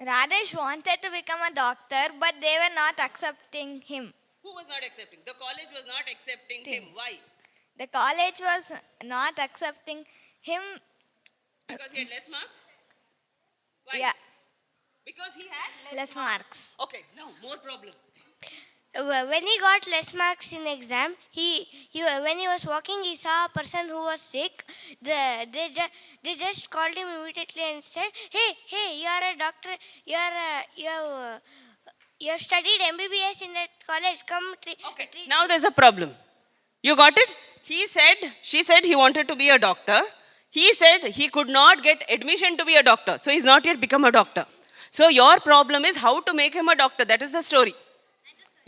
Rajesh wanted to become a doctor, but they were not accepting him. Who was not accepting? The college was not accepting him. Why? The college was not accepting him. Because he had less marks? Why? Yeah, Because he had less marks. Okay, now more problem. When he got less marks in exam, when he was walking, he saw a person who was sick. They just called him immediately and said, "Hey, you are a doctor. You have studied MBBS in that college. Come Okay, treat." now there's a problem. You got it? She said he wanted to be a doctor. He said he could not get admission to be a doctor. So he's not yet become a doctor. So your problem is how to make him a doctor. That is the story.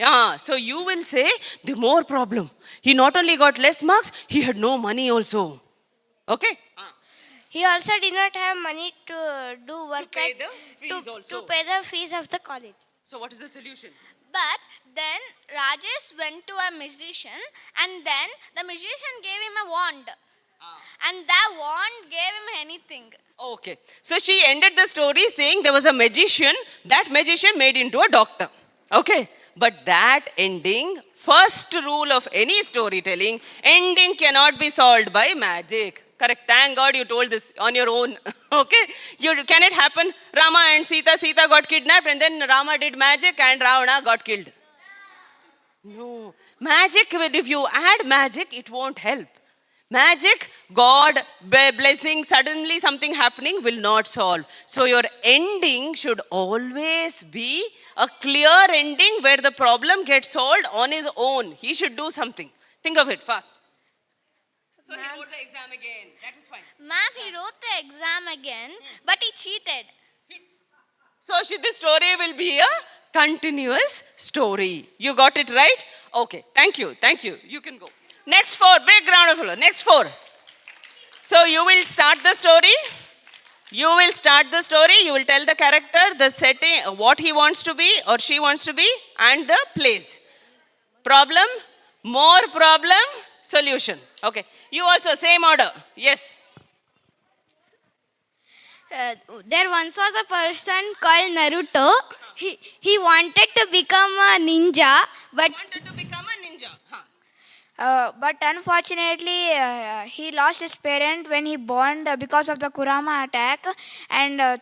Yeah, so you will say the more problem. He not only got less marks, he had no money also. Okay? He also did not have money to do work pay at- the fees also. to pay the fees of the college. So what is the solution? But then Rajesh went to a musician, and then the musician gave him a wand. And that wand gave him anything. Okay. So she ended the story saying there was a magician. That magician made into a doctor. Okay. But that ending, first rule of any storytelling, ending cannot be solved by magic. Correct. Thank God you told this on your own. Okay. Can it happen? Rama and Sita got kidnapped and then Rama did magic and Ravana got killed. No. Magic, if you add magic, it won't help. Magic, God, blessing, suddenly something happening will not solve. So your ending should always be a clear ending where the problem gets solved on his own. He should do something. Think of it fast. So he wrote the exam again. That is fine. Ma'am, he wrote the exam again, but he cheated. So this story will be a continuous story. You got it right? Okay. Thank you. You can go. Next 4. Big round of applause. Next 4. So you will start the story. You will tell the character, the setting, what he wants to be or she wants to be, and the place. Problem, more problem, solution. Okay. You also, same order. Yes. There once was a person called Naruto. He wanted to become a ninja, but Wanted to become a ninja. But unfortunately, he lost his parent when he born because of the Kurama attack, and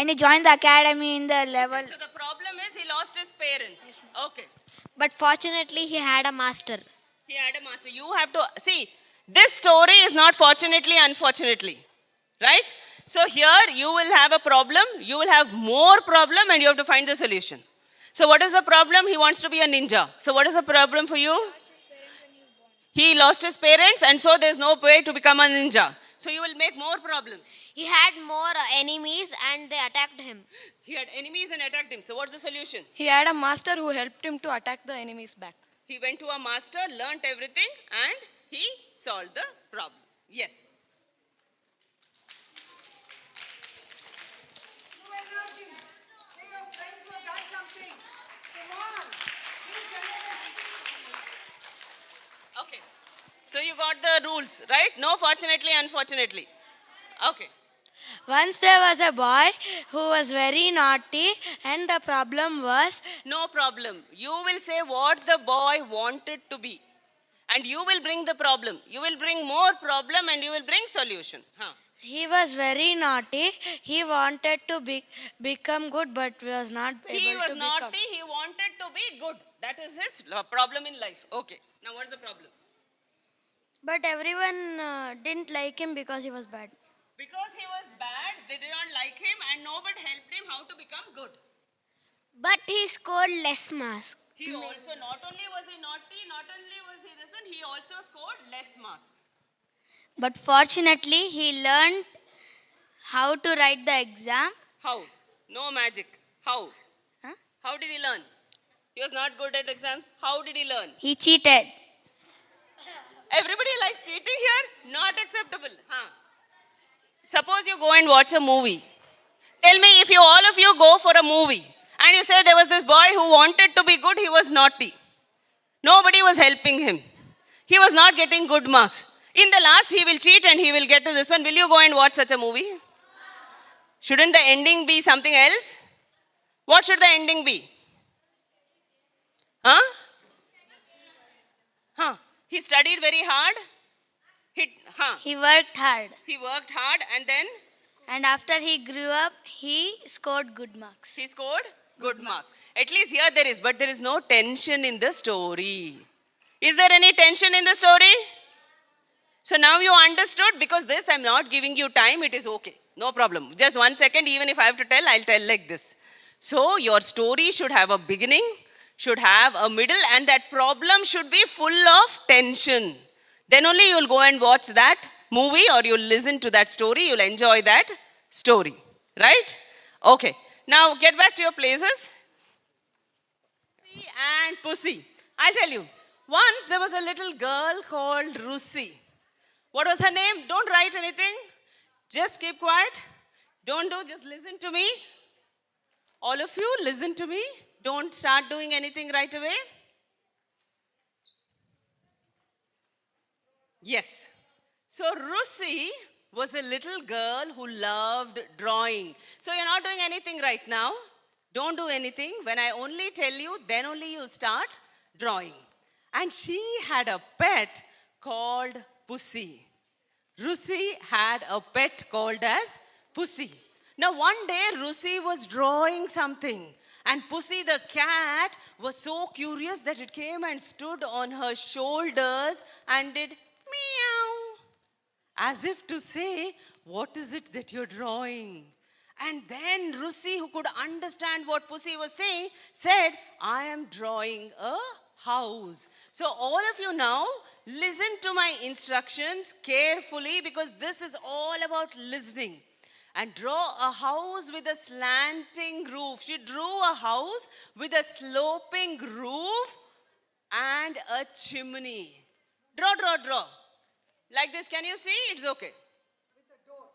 he joined the academy in the level. So the problem is he lost his parents. Okay. But fortunately, he had a master. He had a master. You have to see, this story is not fortunately, unfortunately. Right? So here you will have a problem, you will have more problem, and you have to find the solution. So what is the problem? He wants to be a ninja. So what is the problem for you? He lost his parents, and so there's no way to become a ninja. So you will make more problems. He had more enemies and they attacked him. He had enemies and attacked him. So what's the solution? He had a master who helped him to attack the enemies back. He went to a master, learnt everything, and he solved the problem. Yes. No energy. Say your friends who have done something. Come on. Okay. So you got the rules, right? No fortunately, unfortunately. Okay. Once there was a boy who was very naughty, and the problem was No problem. You will say what the boy wanted to be. And you will bring the problem. You will bring more problem and you will bring solution. he was very naughty. He wanted to become good, but was not able He to was become. naughty. He wanted to be good. That is his problem in life. Okay. Now what is the problem? But everyone didn't like him because he was bad. Because he was bad, they did not like him and nobody helped him how to become good. But he scored less marks. He also, not only was he naughty, not only was he this one, he also scored less marks. But fortunately, he learned how to write the exam. How? No magic. How? Huh? How did he learn? He was not good at exams. How did he learn? He cheated. Everybody likes cheating here? Not acceptable. Suppose you go and watch a movie. Tell me, if all of you go for a movie and you say there was this boy who wanted to be good, he was naughty. Nobody was helping him. He was not getting good marks. In the last, he will cheat and he will get to this one. Will you go and watch such a movie? Shouldn't the ending be something else? What should the ending be? He studied very hard. He worked hard. He worked hard and then And after he grew up, he scored good marks. He scored good marks. At least here there is, but there is no tension in the story. Is there any tension in the story? So now you understood, because this I'm not giving you time, it is okay. No problem. Just 1 second, even if I have to tell, I'll tell like this. So your story should have a beginning, should have a middle, and that problem should be full of tension. Then only you'll go and watch that movie, or you'll listen to that story, you'll enjoy that story. Right? Okay. Now get back to your places. And Pussy. I'll tell you. Once there was a little girl called Rusi. What was her name? Don't write anything. Just keep quiet. Don't do, just listen to me. All of you, listen to me. Don't start doing anything right away. Yes. So Rusi was a little girl who loved drawing. So you're not doing anything right now. Don't do anything. When I only tell you, then only you start drawing. And she had a pet called Pussy. Rusi had a pet called as Pussy. Now one day Rusi was drawing something, and Pussy the cat was so curious that it came and stood on her shoulders and did meow, as if to say, what is it that you're drawing? And then Rusi, who could understand what Pussy was saying, said, I am drawing a house. So all of you now, listen to my instructions carefully, because this is all about listening. And draw a house with a slanting roof. She drew a house with a sloping roof and a chimney. Draw, draw, draw. Like this, can you see? It's okay. With a door.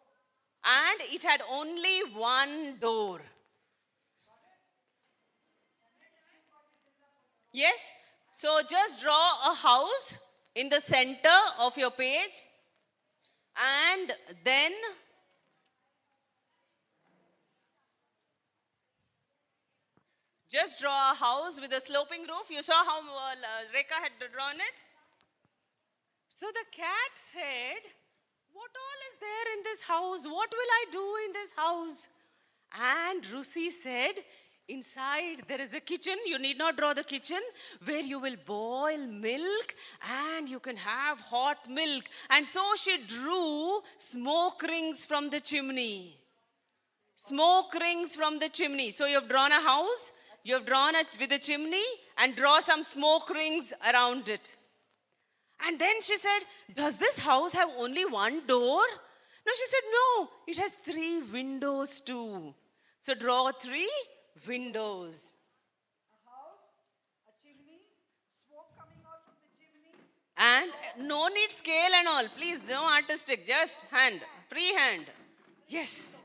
And it had only one door. Yes? So just draw a house in the center of your page, and then just draw a house with a sloping roof. You saw how Rekha had drawn it? So the cat said, what all is there in this house? What will I do in this house? And Rusi said, inside there is a kitchen. You need not draw the kitchen, where you will boil milk and you can have hot milk. And so she drew smoke rings from the chimney. Smoke rings from the chimney. So you have drawn a house, you have drawn it with a chimney, and draw some smoke rings around it. And then she said, does this house have only one door? No, she said, no, it has 3 windows too. So draw 3 windows. A house, a chimney, smoke coming out from the chimney. And no need scale and all. Please, no artistic, just hand, freehand. Yes.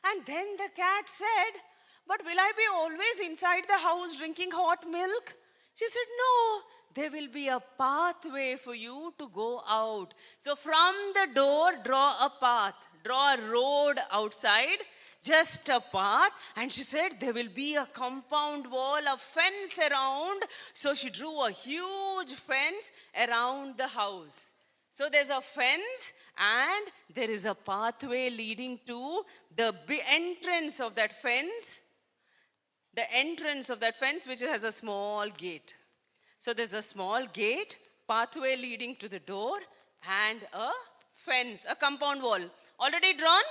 And then the cat said, but will I be always inside the house drinking hot milk? She said, no, there will be a pathway for you to go out. So from the door, draw a path. Draw a road outside, just a path. And she said, there will be a compound wall, a fence around. So she drew a huge fence around the house. So there's a fence and there is a pathway leading to the entrance of that fence. The entrance of that fence, which has a small gate. So there's a small gate, pathway leading to the door, and a fence, a compound wall. Already drawn?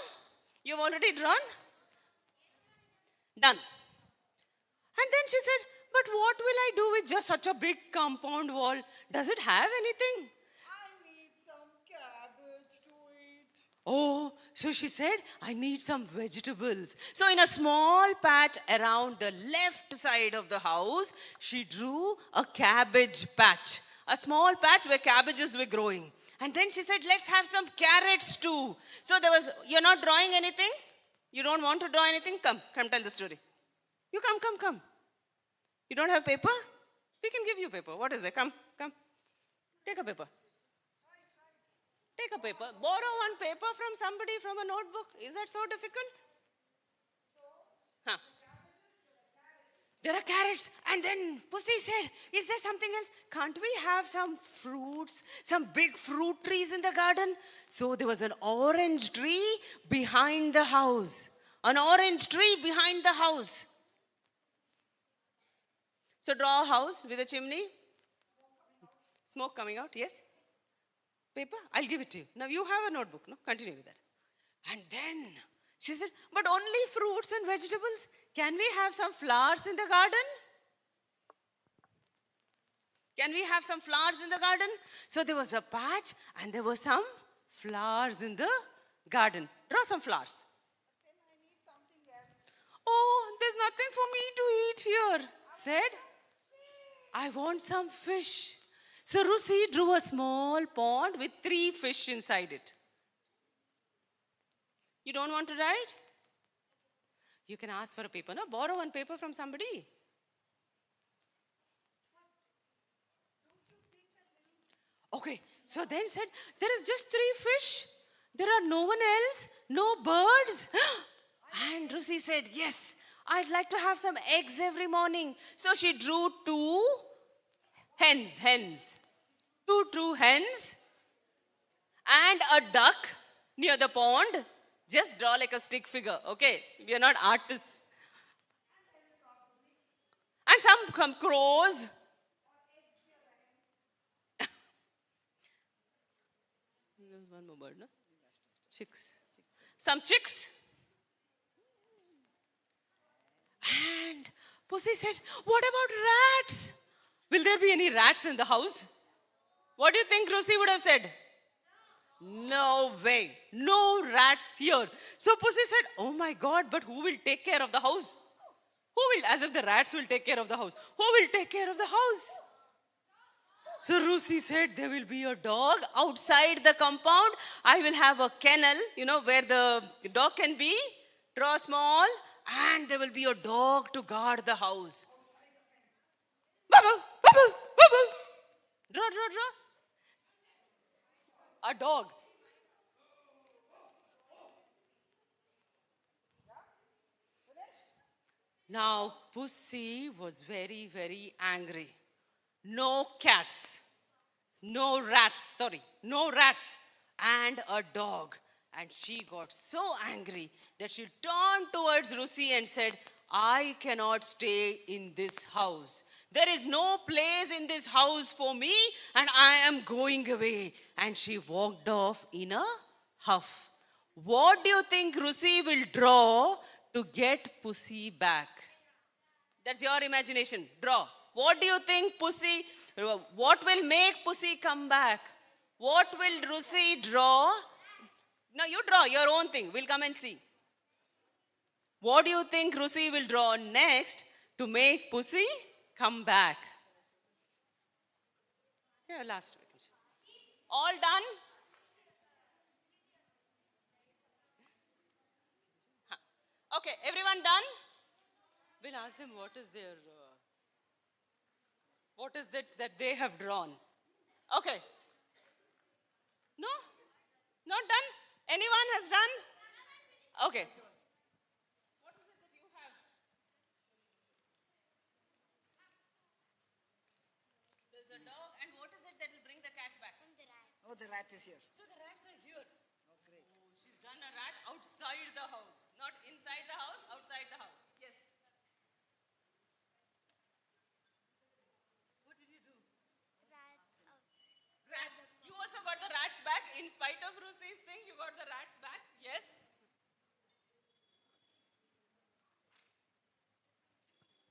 You've already drawn? Done. And then she said, but what will I do with just such a big compound wall? Does it have anything? I need some cabbage to eat. Oh, so she said, I need some vegetables. So in a small patch around the left side of the house, she drew a cabbage patch. A small patch where cabbages were growing. And then she said, let's have some carrots too. So there was, you're not drawing anything? You don't want to draw anything? Come tell the story. You come. You don't have paper? We can give you paper. What is it? Come. Take a paper. Take a paper. Borrow one paper from somebody from a notebook. Is that so difficult? Huh. there are carrots. And then Pussy said, is there something else? Can't we have some fruits, some big fruit trees in the garden? So there was an orange tree behind the house. An orange tree behind the house. So draw a house with a chimney. Smoke coming out, yes? Paper? I'll give it to you. Now you have a notebook, no? Continue with that. And then she said, but only fruits and vegetables? Can we have some flowers in the garden? Can we have some flowers in the garden? So there was a patch and there were some flowers in the garden. Draw some flowers. Oh, there's nothing for me to eat here, said. I want some fish. So Rusi drew a small pond with 3 fish inside it. You don't want to write? You can ask for a paper, no? Borrow one paper from somebody. Okay, so then said, there is just 3 fish. There are no one else, no birds. And Rusi said, yes, I'd like to have some eggs every morning. So she drew 2 hens. 2 true hens and a duck near the pond. Just draw like a stick figure, okay? We are not artists. And some crows. There's one more bird, no? Chicks. Some chicks. And Pussy said, what about rats? Will there be any rats in the house? What do you think Rusi would have said? No way. No rats here. So Pussy said, oh my God, but who will take care of the house? Who will? As if the rats will take care of the house. Who will take care of the house? So Rusi said, there will be a dog outside the compound. I will have a kennel, where the dog can be. Draw small. And there will be a dog to guard the house. Babu, babu, babu. Draw. A dog. Now, Pussy was very, very angry. No cats. No rats, and a dog. And she got so angry that she turned towards Rusi and said, I cannot stay in this house. There is no place in this house for me and I am going away. And she walked off in a huff. What do you think Rusi will draw to get Pussy back? That's your imagination. Draw. What do you think what will make Pussy come back? What will Rusi draw? Now you draw your own thing. We'll come and see. What do you think Rusi will draw next to make Pussy come back? Here, last week. All done? Okay, everyone done? We'll ask them what is that they have drawn. Okay. No? Not done? Anyone has done? Okay. What is it that you have? There's a dog, and what is it that will bring the cat back? Oh, the rat is here. So the rats are here. Oh, great. Oh, she's done a rat outside the house. Not inside the house, outside the house. Yes. What did you do? Rats. You also got the rats back. In spite of Rusi's thing, you got the rats back. Yes.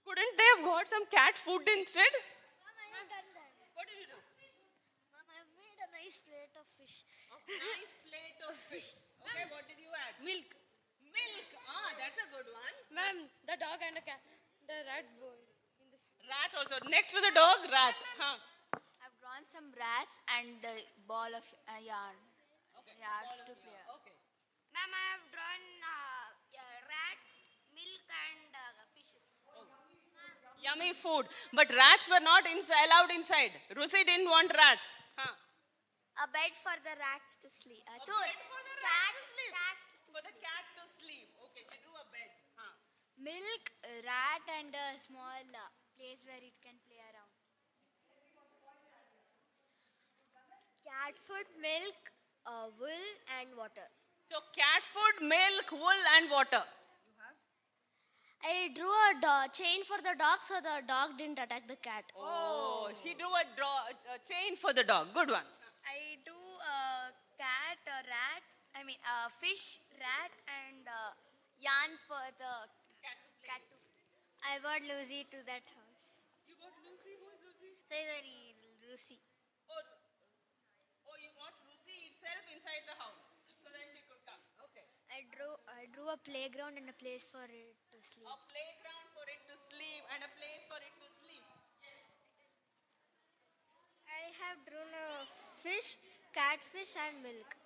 Couldn't they have got some cat food instead? Mom, I have done that. What did you do? Mom, I have made a nice plate of fish. Okay, nice plate of fish. Okay, what did you add? Milk. Milk. Ah, that's a good one. Ma'am, the dog and the rat bowl. In this. Rat also. Next to the dog, rat. Huh. I've drawn some rats and a ball of yarn. Okay. Yarn to clear. Okay. Ma'am, I have drawn rats, milk, and fishes. Yummy food. But rats were not allowed inside. Rusi didn't want rats. Huh. A bed for the rats to sleep. A bed for the rats to sleep. For the cat to sleep. Okay, she drew a bed. Huh. Milk, rat, and a small place where it can play around. Cat food, milk, wool, and water. So cat food, milk, wool and water. I drew a chain for the dog so the dog didn't attack the cat. Oh, she drew a chain for the dog. Good one. I drew a cat, a rat, a fish, rat, and yarn for the cat to. I brought Lucy to that house. You got Lucy? Who's Lucy? Lucy. Oh, you got Lucy itself inside the house so that she could come. Okay. I drew a playground and a place for it to sleep. A playground for it to sleep and a place for it to sleep. Yes. I have drawn a fish, catfish, and milk.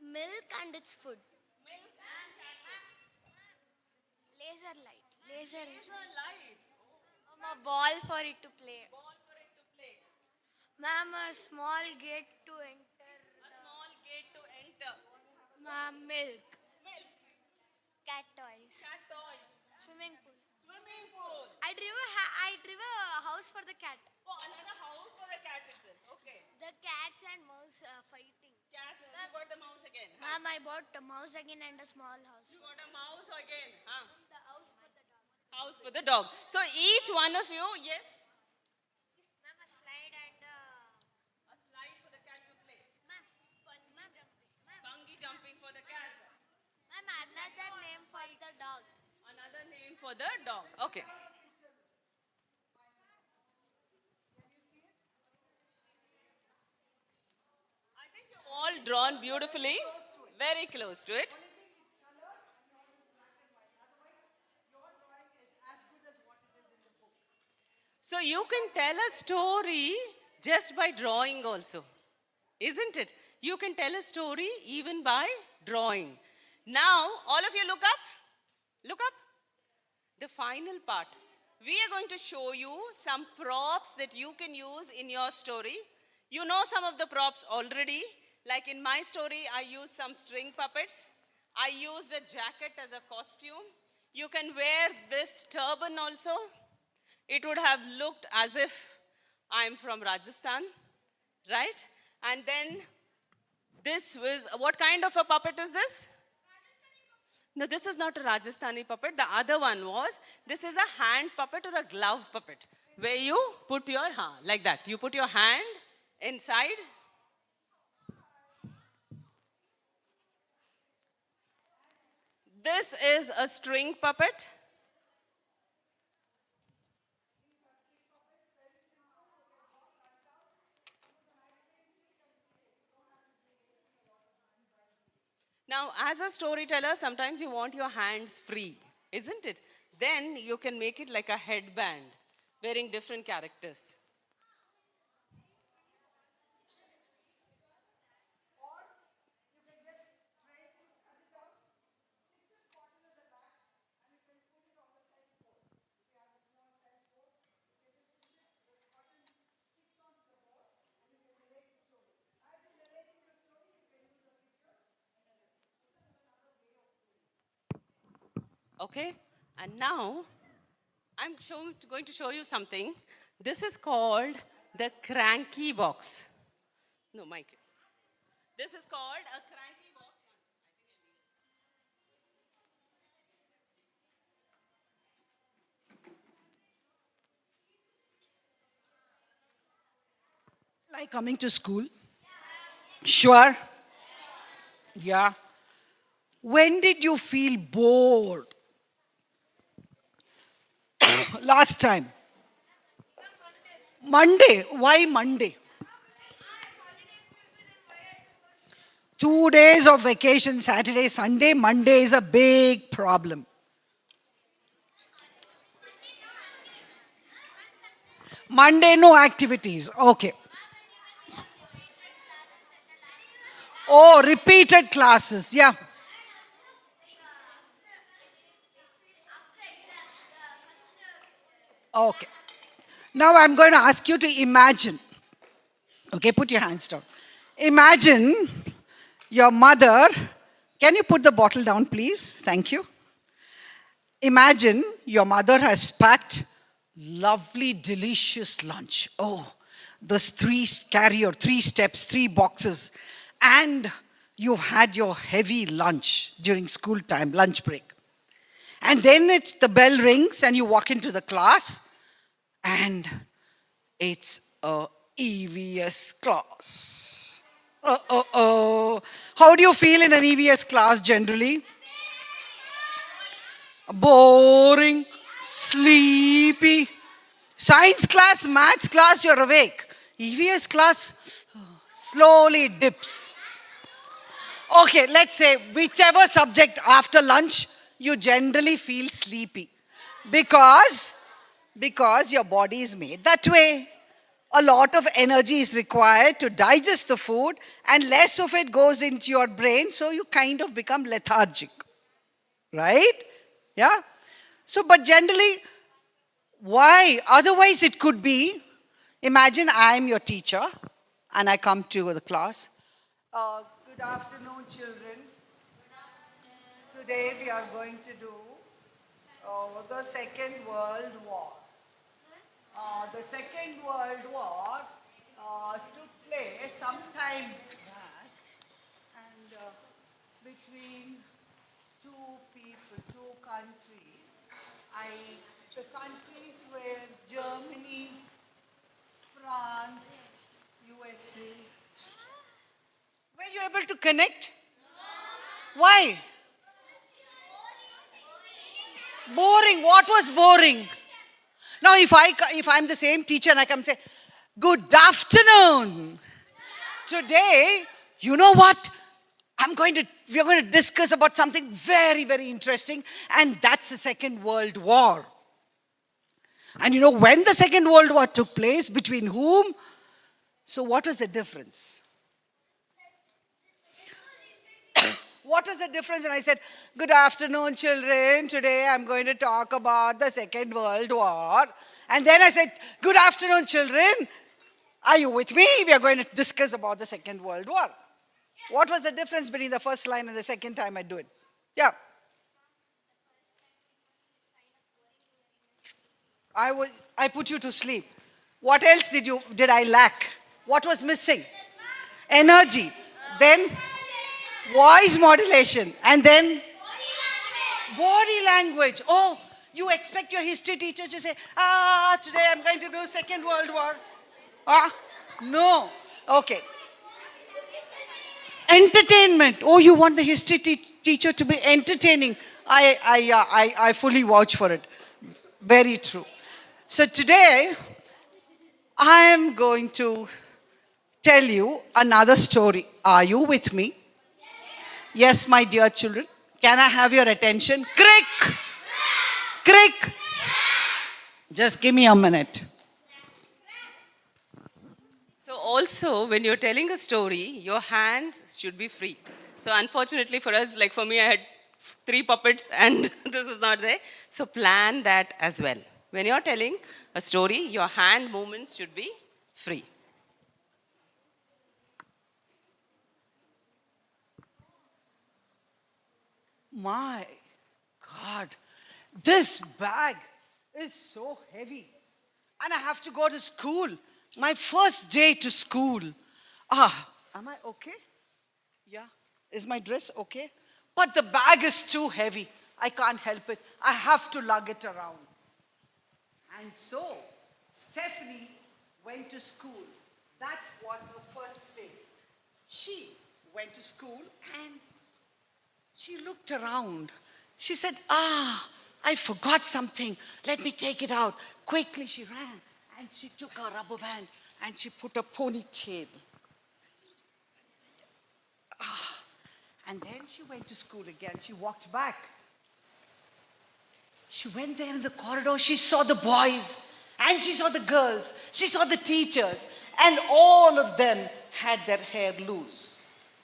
Milk and its food. Milk and catfish. Laser light. Laser is Lights. a ball for it to play. Ball for it to play. Ma'am, a small gate to enter. A small gate to enter. Ma'am, milk. Milk. Cat toys. Cat toys. Swimming pool. Swimming pool. I drew a house for the cat. Oh, another house for the cat itself. Okay. The cats and mouse fighting. Cats. You got the mouse again. Ma'am, I bought a mouse again and a small house. You got a mouse again. Huh? The house for the dog. House for the dog. So each one of you, yes. Ma'am, a slide and A slide for the cat to play. ma'am, bungee jumping. Bungee jumping for the cat. Ma'am, another name for the dog. Another name for the dog. Okay. I think you've all drawn beautifully. Very close to it. So you can tell a story just by drawing also. Isn't it? You can tell a story even by drawing. Now, all of you look up. Look up. The final part. We are going to show you some props that you can use in your story. You know some of the props already. Like in my story, I used some string puppets. I used a jacket as a costume. You can wear this turban also. It would have looked as if I'm from Rajasthan, right? And then this was, what kind of a puppet is this? No, this is not a Rajasthani puppet. The other one was, this is a hand puppet or a glove puppet, where you put your hand, like that. You put your hand inside. This is a string puppet. Now, as a storyteller, sometimes you want your hands free, isn't it? Then you can make it like a headband, wearing different characters. Okay? And now, going to show you something. This is called the cranky box. No, Mike. This is called a cranky box. Like coming to school? Sure? Yeah. When did you feel bored? Last time. Monday. Why Monday? 2 days of vacation, Saturday, Sunday. Monday is a big problem. Monday, no activities. Okay. Oh, repeated classes. Yeah. Okay. Now I'm going to ask you to imagine. Okay, put your hands down. Imagine your mother. Can you put the bottle down, please? Thank you. Imagine your mother has packed lovely, delicious lunch. Oh, those three steps, 3 boxes. And you had your heavy lunch during school time, lunch break. And then the bell rings and you walk into the class and it's a EVS class. How do you feel in an EVS class generally? Boring, sleepy. Science class, maths class, you're awake. EVS class, slowly dips. Okay, let's say whichever subject after lunch, you generally feel sleepy. Because your body is made that way. A lot of energy is required to digest the food and less of it goes into your brain, so you kind of become lethargic. Right? Yeah? So, but generally, why? Otherwise, it could be, imagine I'm your teacher and I come to the class. Good afternoon, children. Today we are going to do the Second World War. The Second World War took place sometime back, and between two countries. The countries were Germany, France, USA. Were you able to connect? Why? Boring. What was boring? Now, if I'm the same teacher and I come and say, good afternoon. Today, you know what? We are going to discuss about something very, very interesting, and that's the Second World War. And you know when the Second World War took place, between whom? So what was the difference? What was the difference when I said, good afternoon, children. Today I'm going to talk about the Second World War. And then I said, good afternoon, children. Are you with me? We are going to discuss about the Second World War. What was the difference between the first line and the second time I do it? Yeah. I put you to sleep. What else did I lack? What was missing? Energy. Then voice modulation. And then body language. Oh, you expect your history teacher to say, today I'm going to do Second World War. No. Okay. Entertainment. Oh, you want the history teacher to be entertaining. I fully vouch for it. Very true. So today, I am going to tell you another story. Are you with me? Yes, my dear children. Can I have your attention? Crick! Crick! Just give me a minute. So also, when you're telling a story, your hands should be free. So unfortunately for us, like for me, I had 3 puppets and this is not there. So plan that as well. When you're telling a story, your hand movements should be free. My God, this bag is so heavy. And I have to go to school. My first day to school. Am I okay? Yeah. Is my dress okay? But the bag is too heavy. I can't help it. I have to lug it around. And so, Stephanie went to school. That was her first day. She went to school and she looked around. She said, I forgot something. Let me take it out. Quickly she ran and she took a rubber band and she put a ponytail. And then she went to school again. She walked back. She went there in the corridor. She saw the boys and she saw the girls. She saw the teachers. And all of them had their hair loose.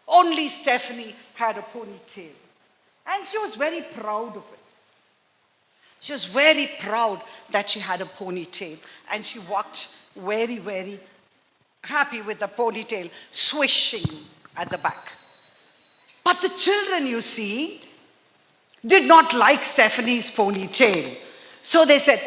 Only Stephanie had a ponytail. And she was very proud of it. She was very proud that she had a ponytail. And she walked very, very happy with the ponytail swishing at the back. But the children, you see, did not like Stephanie's ponytail. So they said,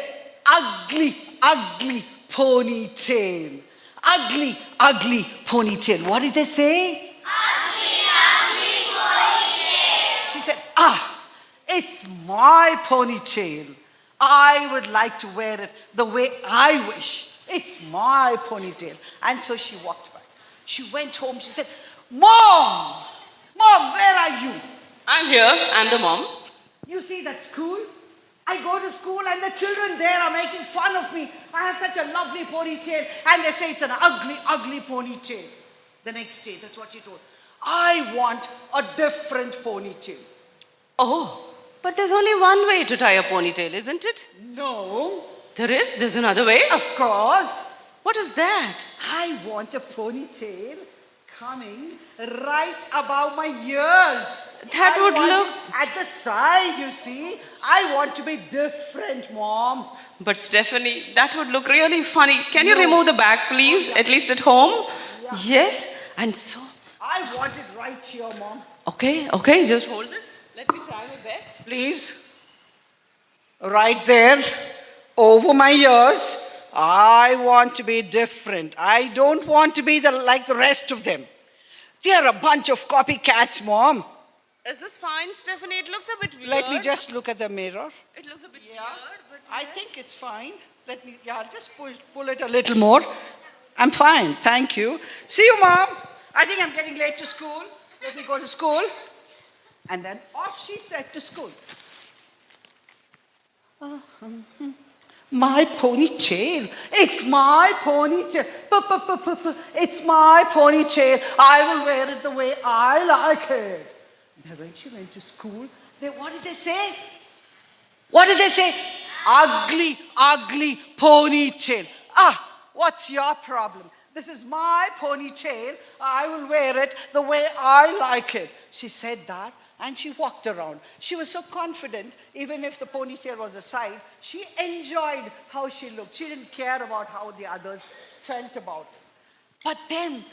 ugly, ugly ponytail. Ugly, ugly ponytail. What did they say? Ugly, ugly ponytail. She said, it's my ponytail. I would like to wear it the way I wish. It's my ponytail. And so she walked back. She went home. She said, Mom, where are you? I'm here. I'm the mom. You see that school? I go to school and the children there are making fun of me. I have such a lovely ponytail. And they say it's an ugly, ugly ponytail. The next day, that's what she told. I want a different ponytail. Oh, but there's only one way to tie a ponytail, isn't it? No. There is? There's another way? Of course. What is that? I want a ponytail coming right above my ears. That would look... At the side, you see. I want to be different, Mom. But Stephanie, that would look really funny. Can you remove the bag, please? At least at home? Yeah. Yes. And so... I want it right here, Mom. Okay, just hold this. Let me try my best. Please. Right there, over my ears. I want to be different. I don't want to be like the rest of them. They're a bunch of copycats, Mom. Is this fine, Stephanie? It looks a bit weird. Let me just look at the mirror. It looks a bit Yeah, weird, but... I think it's fine. I'll just pull it a little more. I'm fine, thank you. See you, Mom. I think I'm getting late to school. Let me go to school. And then off she set to school. My ponytail. It's my ponytail. It's my ponytail. I will wear it the way I like it. Now when she went to school, what did they say? What did they say? Ugly, ugly ponytail. What's your problem? This is my ponytail. I will wear it the way I like it. She said that. And she walked around. She was so confident, even if the ponytail was aside, she enjoyed how she looked. She didn't care about how the others felt about it. But then,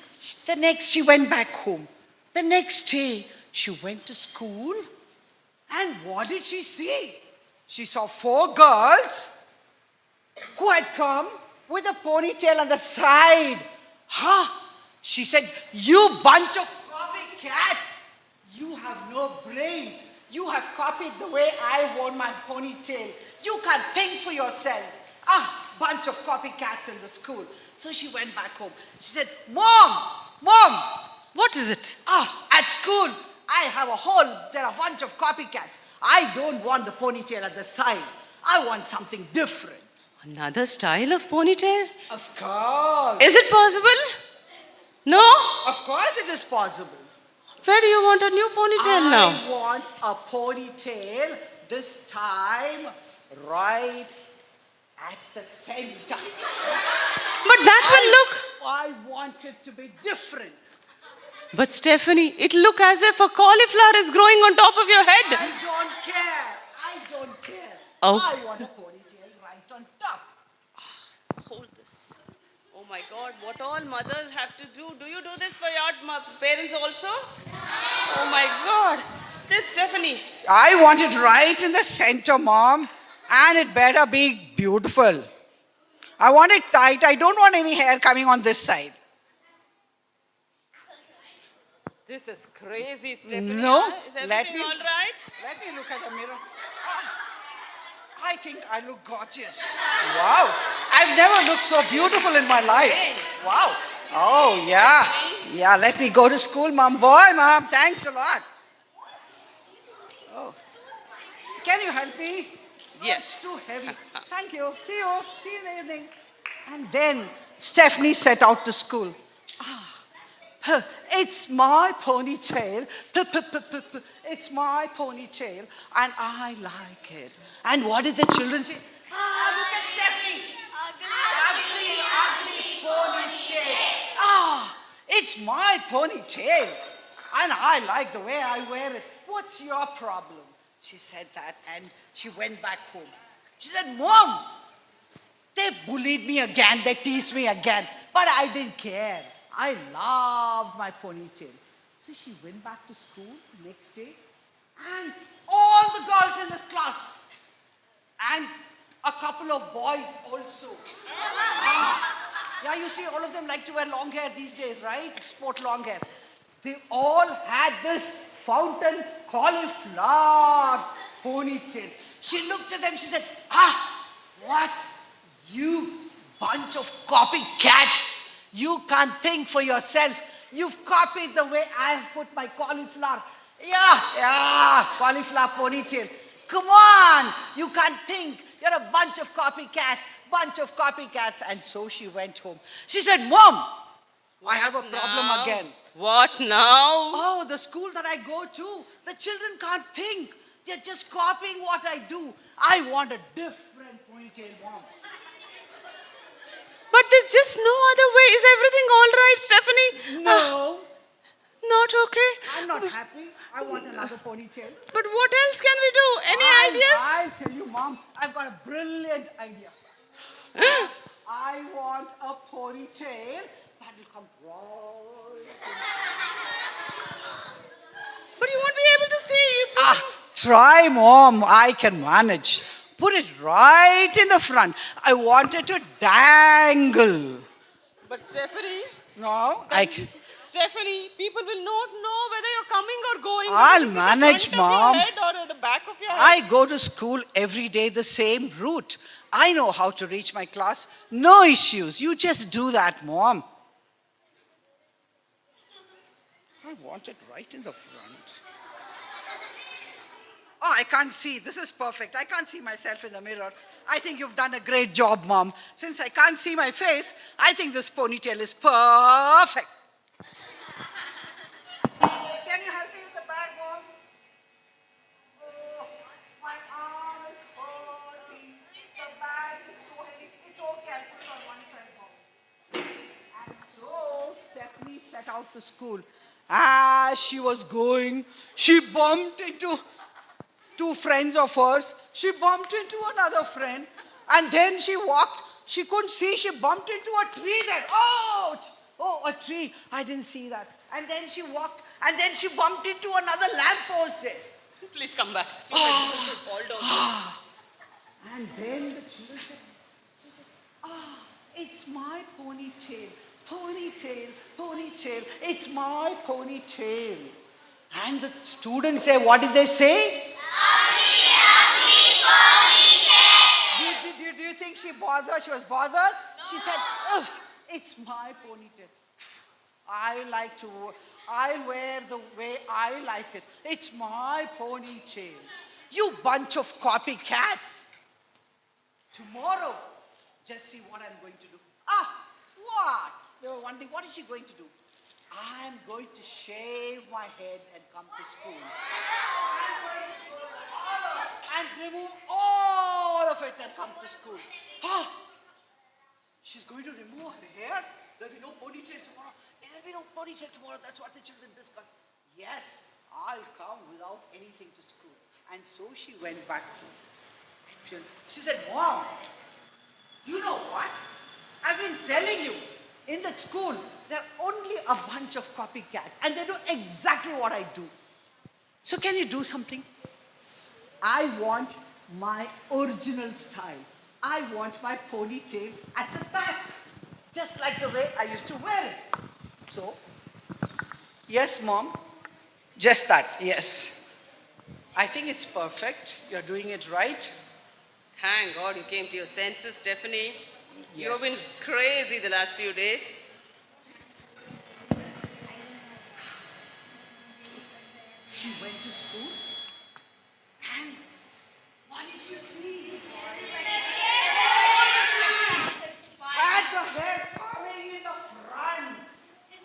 she went back home. The next day, she went to school. And what did she see? She saw 4 girls who had come with a ponytail on the side. She said, you bunch of copycats. You have no brains. You have copied the way I wore my ponytail. You can't think for yourselves. Bunch of copycats in the school. So she went back home. She said, Mom! What is it? At school, there are a bunch of copycats. I don't want the ponytail at the side. I want something different. Another style of ponytail? Of course. Is it possible? No? Of course it is possible. Where do you want a new ponytail now? I want a ponytail, this time right at the center. But that will look... I want it to be different. But Stephanie, it look as if a cauliflower is growing on top of your head. I don't care. Oh. I want a ponytail right on top. Hold this. Oh my God, what all mothers have to do. Do you do this for your parents also? Oh my God. This Stephanie. I want it right in the center, Mom. And it better be beautiful. I want it tight. I don't want any hair coming on this side. This is crazy, Stephanie. No. Is everything all right? Let me look at the mirror. I think I look gorgeous. Wow. I've never looked so beautiful in my life. Wow. Oh, yeah. Yeah, let me go to school, Mom. Boy, Mom, thanks a lot. Oh. Can you help me? Yes. It's too heavy. Thank you. See you. See you in the evening. And then Stephanie set out to school. It's my ponytail. It's my ponytail. And I like it. And what did the children say? Look at Stephanie. Ugly ponytail. It's my ponytail. And I like the way I wear it. What's your problem? She said that and she went back home. She said, Mom, they bullied me again. They teased me again. But I didn't care. I loved my ponytail. So she went back to school the next day and all all the girls in this class. And a couple of boys also. Yeah, you see, all of them like to wear long hair these days, right? Sport long hair. They all had this fountain cauliflower ponytail. She looked at them, she said, what? You bunch of copycats. You can't think for yourself. You've copied the way I have put my cauliflower. Yeah, cauliflower ponytail. Come on, you can't think. You're a bunch of copycats. And so she went home. She said, Mom, I have a problem now? again. What now? Oh, the school that I go to, the children can't think. They're just copying what I do. I want a different ponytail, Mom. But there's just no other way. Is everything all right, Stephanie? No. Not okay? I'm not happy. I want another ponytail. But what else can we do? Any ideas? I'll tell you, Mom, I've got a brilliant idea. I want a ponytail that will come right. But you won't be able to see. Try, Mom. I can manage. Put it right in the front. I want it to dangle. But Stephanie, No, Stephanie, people will not know whether you're coming or going. I'll This is the manage, front of Mom. your head or the back of your head. I go to school every day the same route. I know how to reach my class. No issues. You just do that, Mom. I want it right in the front. Oh, I can't see. This is perfect. I can't see myself in the mirror. I think you've done a great job, Mom. Since I can't see my face, I think this ponytail is perfect. Can you help me with the bag, Mom? Oh, my arm is hurting. The bag is so heavy. It's okay. I'll put it on one side, Mom. And so Stephanie set out to school. As she was going, she bumped into two friends of hers. She bumped into another friend. And then she walked. She couldn't see. She bumped into a tree there. Ouch! Oh, a tree. I didn't see that. And then she walked. And then she bumped into another lamppost there. Please come back. Fall down. And then the children said, it's my ponytail. Ponytail, ponytail. It's my ponytail. And the students say, what did they say? Do you think she bothered? She was bothered? No. She said, it's my ponytail. I'll wear the way I like it. It's my ponytail. You bunch of copycats. Tomorrow, just see what I'm going to do. What? They were wondering, what is she going to do? I'm going to shave my head and come to school. I'm going to go and remove all of it and come to school. She's going to remove her hair? There'll be no ponytail tomorrow. There'll be no ponytail tomorrow. That's what the children discussed. Yes, I'll come without anything to school. And so she went back home. She said, Mom, you know what? I've been telling you, in that school, there are only a bunch of copycats. And they do exactly what I do. So can you do something? I want my original style. I want my ponytail at the back. Just like the way I used to wear it. So, yes, Mom. Just that, yes. I think it's perfect. You're doing it right. Thank God you came to your senses, Stephanie. Yes. You've been crazy the last few days. She went to school. And what did she see? Had the hair coming in the front.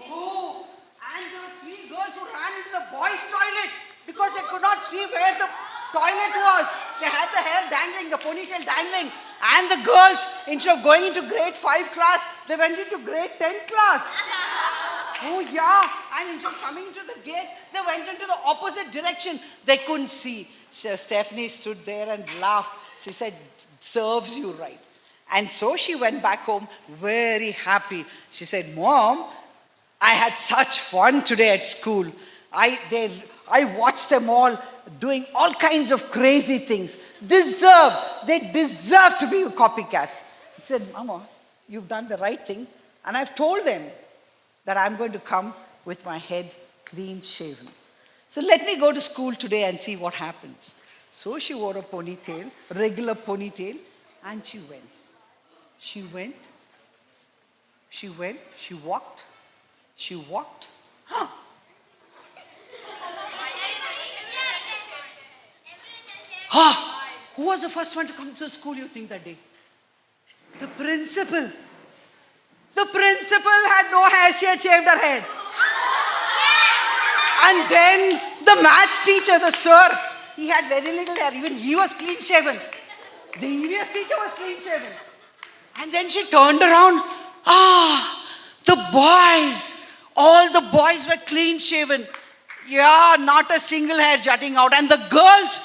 Oh, and there were three girls who ran into the boys' toilet because they could not see where the toilet was. They had the hair dangling, the ponytail dangling. And the girls, instead of going into grade 5 class, they went into grade 10 class. Oh, yeah. And instead of coming to the gate, they went into the opposite direction. They couldn't see. So Stephanie stood there and laughed. She said, serves you right. And so she went back home very happy. She said, Mom, I had such fun today at school. I watched them all doing all kinds of crazy things. They deserve to be copycats. He said, Mama, you've done the right thing. And I've told them that I'm going to come with my head clean shaven. So let me go to school today and see what happens. So she wore a ponytail, regular ponytail, and she went. She went. She went. She walked. She walked. Who was the first one to come to school, you think, that day? The principal. The principal had no hair. She had shaved her head. And then the maths teacher, the sir, he had very little hair. Even he was clean shaven. The EVS teacher was clean shaven. And then she turned around. The boys. All the boys were clean shaven. Yeah, not a single hair jutting out. And the girls,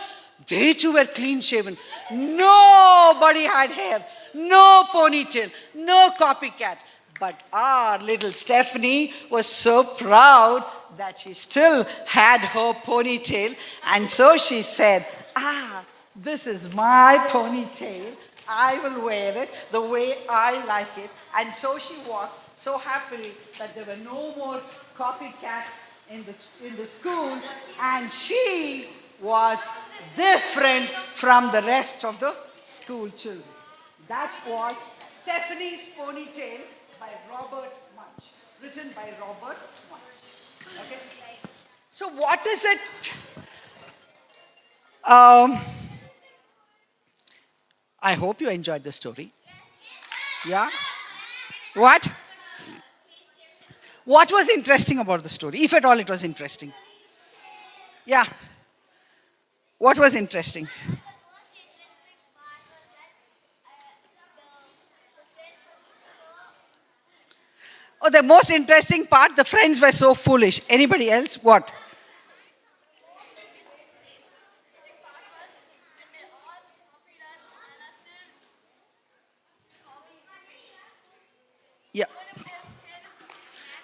they too were clean shaven. Nobody had hair. No ponytail. No copycat. But our little Stephanie was so proud that she still had her ponytail. And so she said, this is my ponytail. I will wear it the way I like it. And so she walked so happily that there were no more copycats in the school. And she was different from the rest of the school children. That was Stephanie's Ponytail by Robert Munch. Written by Robert Munch. Okay? So what is it? I hope you enjoyed the story. Yeah? What? What was interesting about the story? If at all it was interesting. Yeah. What was interesting? Oh, the most interesting part, the friends were so foolish. Anybody else? What? Yeah.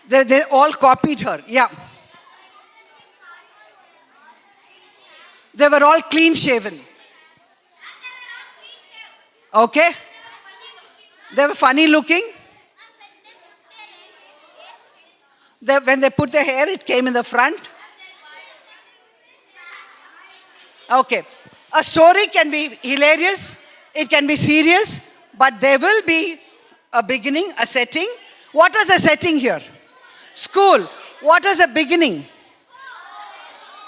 They all copied her. Yeah. They were all clean shaven. Okay? They were funny looking. When they put their hair, it came in the front. Okay. A story can be hilarious, it can be serious, but there will be a beginning, a setting. What was the setting here? School. What was the beginning?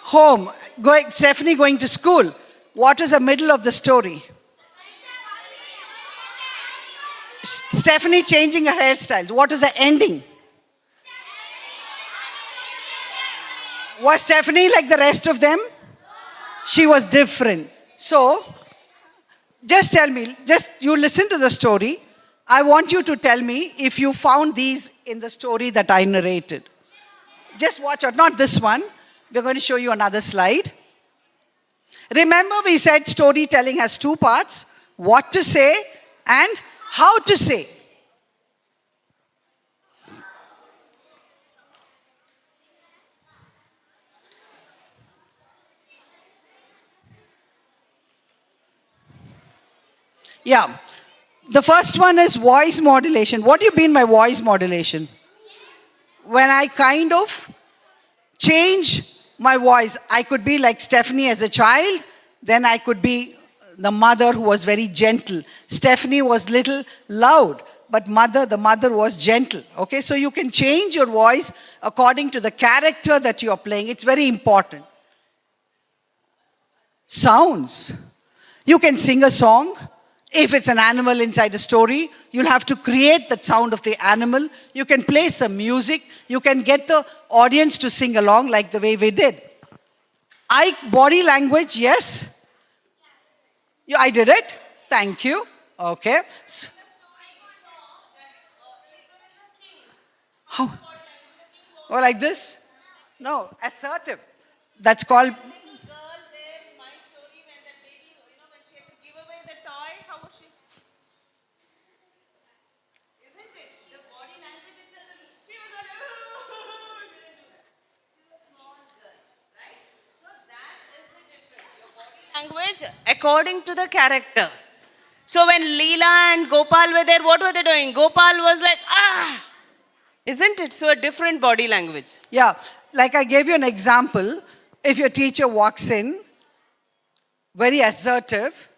Home. Stephanie going to school. What was the middle of the story? Stephanie changing her hairstyles. What was the ending? Was Stephanie like the rest of them? She was different. So, just tell me, you listen to the story. I want you to tell me if you found these in the story that I narrated. Just watch out, not this one. We're going to show you another slide. Remember, we said storytelling has two parts: what to say and how to say. Yeah. The first one is voice modulation. What do you mean by voice modulation? When I kind of change my voice, I could be like Stephanie as a child, then I could be the mother who was very gentle. Stephanie was little loud, but the mother was gentle. Okay, so you can change your voice according to the character that you're playing. It's very important. Sounds. You can sing a song. If it's an animal inside a story, you'll have to create that sound of the animal. You can play some music. You can get the audience to sing along like the way we did. Body language, yes? I did it. Thank you. Okay. How? Oh, like this? No, assertive. That's called... language according to the character. So when Leela and Gopal were there, what were they doing? Gopal was like, ah! Isn't it? So a different body language. Yeah, like I gave you an example. If your teacher walks in, very assertive,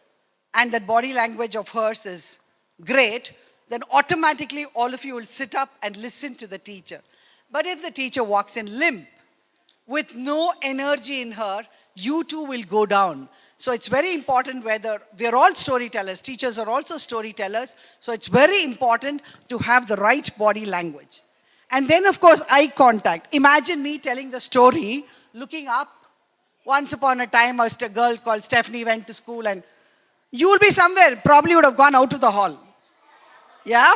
and that body language of hers is great, then automatically all of you will sit up and listen to the teacher. But if the teacher walks in limp, with no energy in her, you too will go down. So it's very important whether we're all storytellers, teachers are also storytellers, so it's very important to have the right body language. And then, of course, eye contact. Imagine me telling the story, looking up. Once upon a time, a girl called Stephanie went to school, and you will be somewhere, probably would have gone out of the hall. Yeah?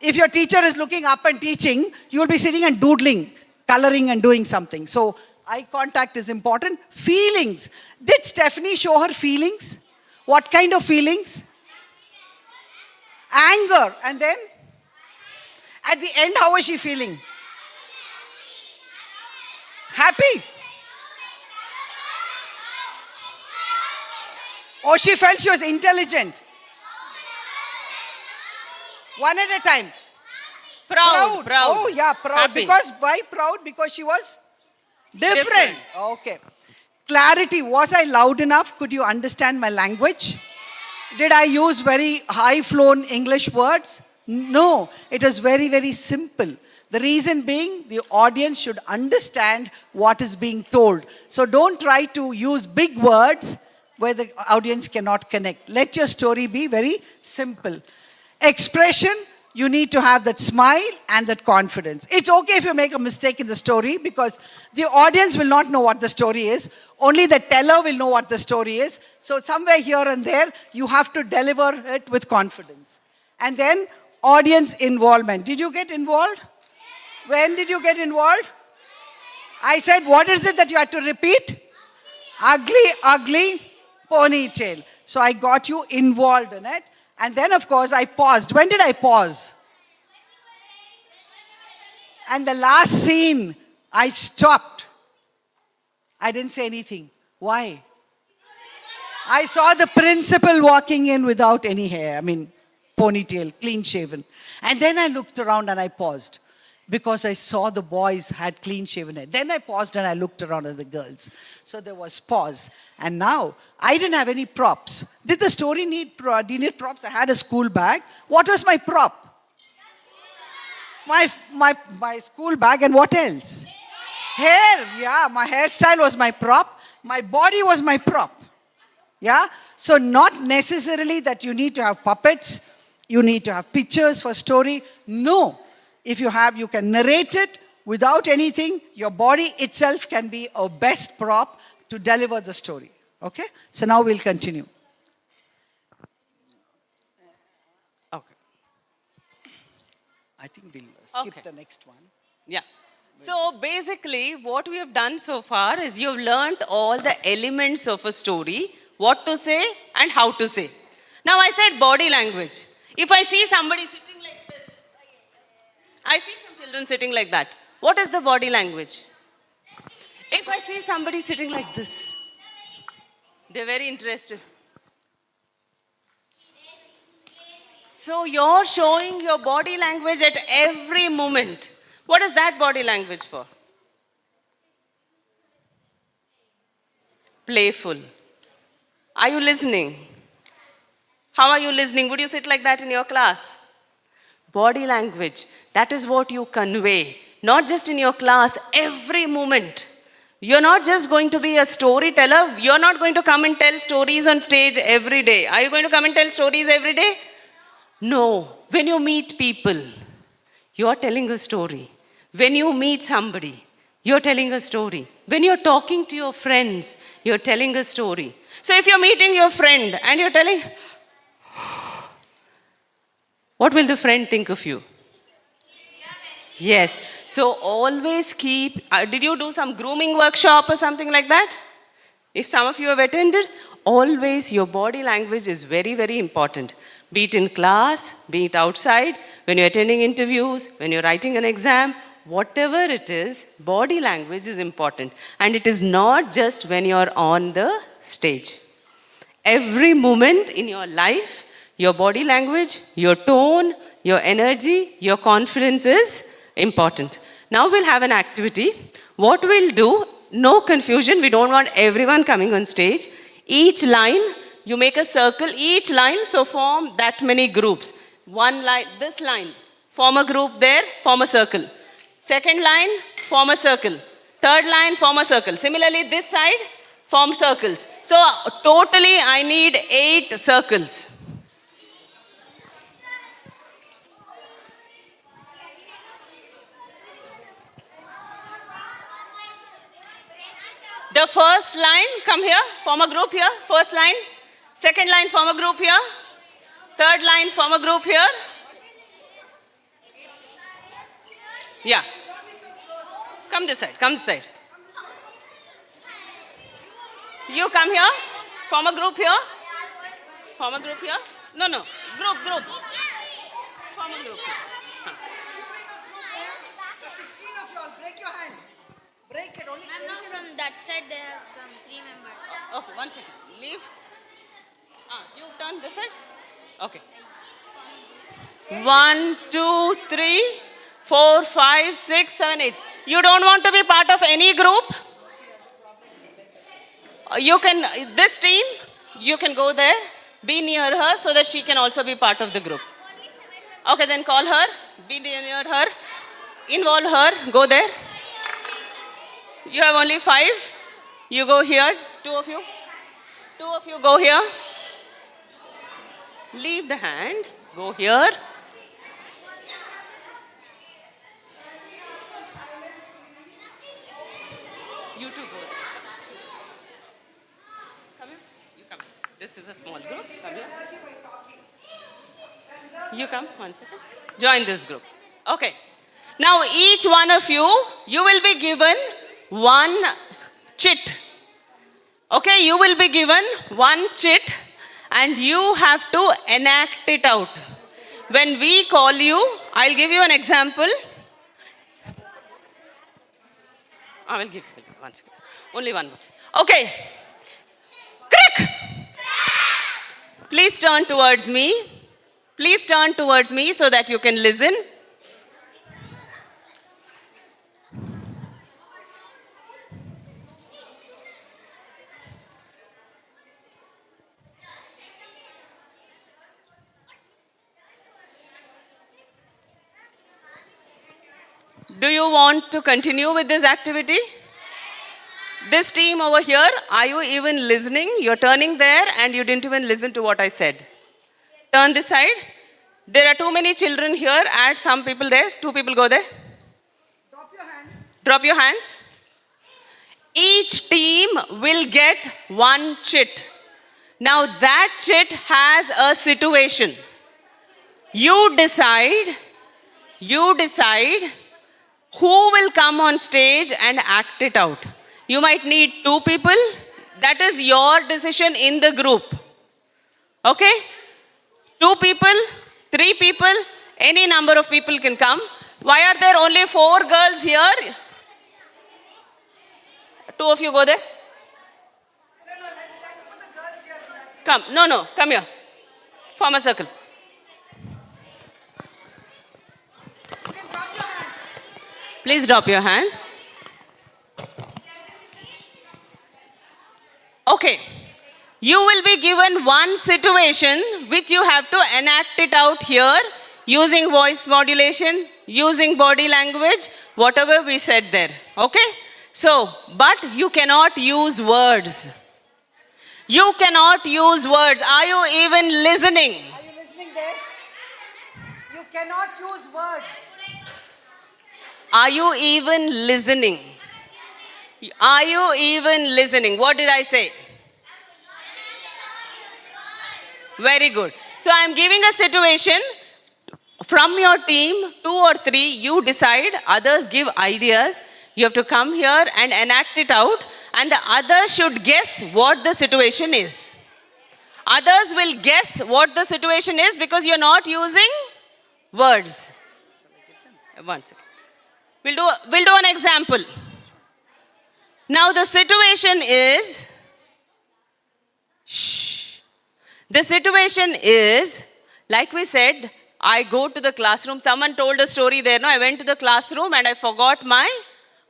If your teacher is looking up and teaching, you will be sitting and doodling, coloring and doing something. So eye contact is important. Feelings. Did Stephanie show her feelings? What kind of feelings? Anger. And then? At the end, how was she feeling? Happy? Or she felt she was intelligent? One at a time. Proud. Oh, yeah, proud. Happy. Because, why proud? Because she was different. Okay. Clarity. Was I loud enough? Could you understand my language? Did I use very high-flown English words? No. It was very, very simple. The reason being, the audience should understand what is being told. So don't try to use big words where the audience cannot connect. Let your story be very simple. Expression, you need to have that smile and that confidence. It's okay if you make a mistake in the story because the audience will not know what the story is. Only the teller will know what the story is. So somewhere here and there, you have to deliver it with confidence. And then audience involvement. Did you get involved? When did you get involved? I said, what is it that you had to repeat? Ugly ponytail. So I got you involved in it. And then, of course, I paused. When did I pause? And the last scene, I stopped. I didn't say anything. Why? I saw the principal walking in without any hair. Ponytail, clean shaven. And then I looked around and I paused. Because I saw the boys had clean shaven hair. Then I paused and I looked around at the girls. So there was pause. And now, I didn't have any props. Did the story need props? I had a school bag. What was my prop? My school bag, and what else? Hair. Yeah, my hairstyle was my prop. My body was my prop. Yeah? So not necessarily that you need to have puppets. You need to have pictures for story. No. If you have, you can narrate it without anything. Your body itself can be a best prop to deliver the story. Okay? So now we'll continue. Okay. I think we'll skip Okay. the next one. Yeah. So basically, what we have done so far is you've learnt all the elements of a story, what to say and how to say. Now I said body language. If I see somebody sitting like this, I see some children sitting like that. What is the body language? If I see somebody sitting like this, they're very interested. So you're showing your body language at every moment. What is that body language for? Playful. Are you listening? How are you listening? Would you sit like that in your class? Body language, that is what you convey. Not just in your class, every moment. You're not just going to be a storyteller. You're not going to come and tell stories on stage every day. Are you going to come and tell stories every day? No. When you meet people, you're telling a story. When you meet somebody, you're telling a story. When you're talking to your friends, you're telling a story. So if you're meeting your friend and you're telling, what will the friend think of you? Yes. So always keep, did you do some grooming workshop or something like that? If some of you have attended, always your body language is very, very important. Be it in class, be it outside, when you're attending interviews, when you're writing an exam, whatever it is, body language is important. And it is not just when you're on the stage. every moment in your life, your body language, your tone, your energy, your confidence is important. Now we'll have an activity. What we'll do, no confusion, we don't want everyone coming on stage. Each line, you make a circle, each line, so form that many groups. One line, this line, form a group there, form a circle. Second line, form a circle. Third line, form a circle. Similarly, this side, form circles. So totally I need 8 circles. The first line, come here, form a group here. First line. Second line, form a group here. Third line, form a group here. Yeah. Come this side, come this side. You come here, form a group here. Form a group here. No, no, group. Form a group here. Huh. 16 of you all, break your hand. Break it only. I'm not from that side. They have come 3 members. Okay, 1 second. Leave. You turn this side. Okay. 1, 2, 3, 4, 5, 6, 7, 8. You don't want to be part of any group? You can, this team, you can go there, be near her so that she can also be part of the group. Okay, then call her, be near her, involve her, go there. You have only 5. You go here, 2 of you. 2 of you go here. Leave the hand, go here. You two go there. Come here. You come. This is a small group. Come here. You come. 1 second. Join this group. Okay. Now each one of you, you will be given 1 chit. Okay, you will be given 1 chit and you have to enact it out. When we call you, I'll give you an example. I will give you 1 second. Only 1 word. Okay. Crick! Please turn towards me. Please turn towards me so that you can listen. Do you want to continue with this activity? This team over here, are you even listening? You're turning there and you didn't even listen to what I said. Turn this side. There are too many children here. Add some people there. 2 people go there. Drop your hands. Drop your hands. Each team will get 1 chit. Now that chit has a situation. You decide who will come on stage and act it out. You might need 2 people. That is your decision in the group. Okay? 2 people, 3 people, any number of people can come. Why are there only 4 girls here? 2 of you go there. Come, no, come here. Form a circle. Please drop your hands. Okay. You will be given 1 situation which you have to enact it out here using voice modulation, using body language, whatever we said there. Okay? So, but you cannot use words. You cannot use words. Are you even listening? Are you listening there? You cannot use words. Are you even listening? Are you even listening? What did I say? Very good. So I am giving a situation. From your team, 2 or 3, you decide. Others give ideas. You have to come here and enact it out. And the others should guess what the situation is. Others will guess what the situation is because you're not using words. 1 second. We'll do an example. Now the situation is, shh. The situation is, like we said, I go to the classroom. Someone told a story there. No, I went to the classroom and I forgot my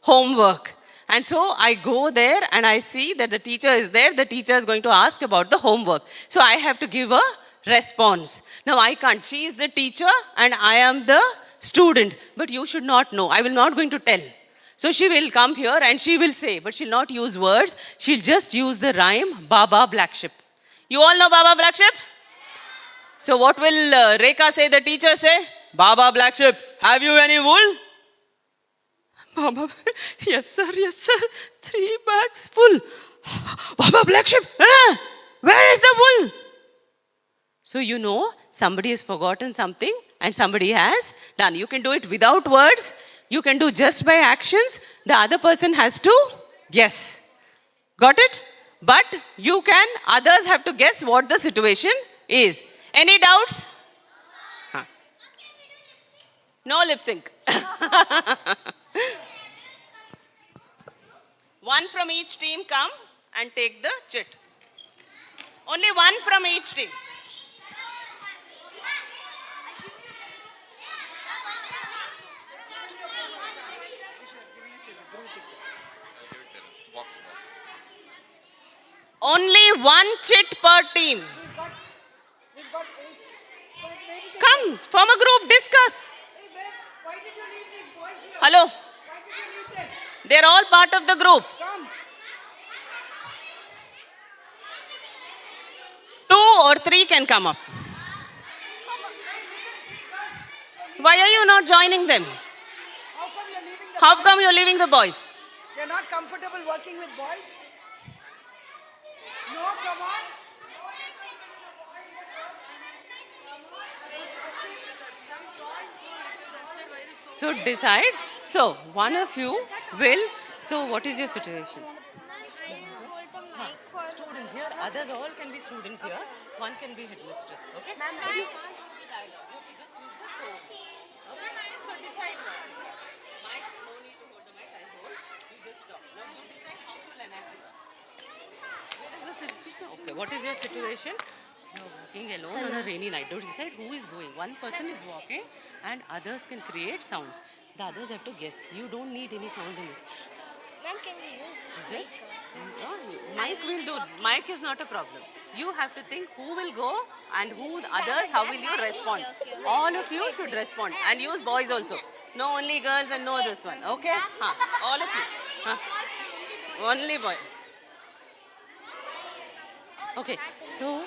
homework. And so I go there and I see that the teacher is there. The teacher is going to ask about the homework. So I have to give a response. Now I can't. She is the teacher and I am the student. But you should not know. I will not going to tell. So she will come here and she will say, but she'll not use words. She'll just use the rhyme, Baba Black Sheep. You all know Baba Black Sheep? So what will Rekha say, the teacher say? Baba Black Sheep, have you any wool? Baba, yes sir, 3 bags full. Baba Black Sheep, where is the wool? So you know, somebody has forgotten something and somebody has done. You can do it without words. You can do just by actions. The other person has to guess. Got it? But you can, others have to guess what the situation is. Any doubts? Huh. No lip sync. One from each team come and take the chit. Only one from each team. Only one chit per team. Come, form a group, discuss. Hello? They're all part of the group. 2 or 3 can come up. Why are you not joining them? How come you're leaving the boys? They're not comfortable working with boys? No, come on. So decide. So one of you will. So what is your situation? Students here. Others all can be students here. One can be headmistress. Okay. But you can't use the dialogue. You have to just use the tone. Okay. So decide now. Mic. No need to hold the mic. I hold. You just stop. Now you decide how to enact it. Where is the situation? Okay. What is your situation? You're walking alone on a rainy night. Don't decide who is going. One person is walking and others can create sounds. The others have to guess. You don't need any sound in this. Ma'am, can we use Yes? Mic will do. Mic is not a problem. You have to think who will go and who the others, how will you respond. All of you should respond and use boys also. No only girls and no this one. Okay? All of you. Only boy. Okay. So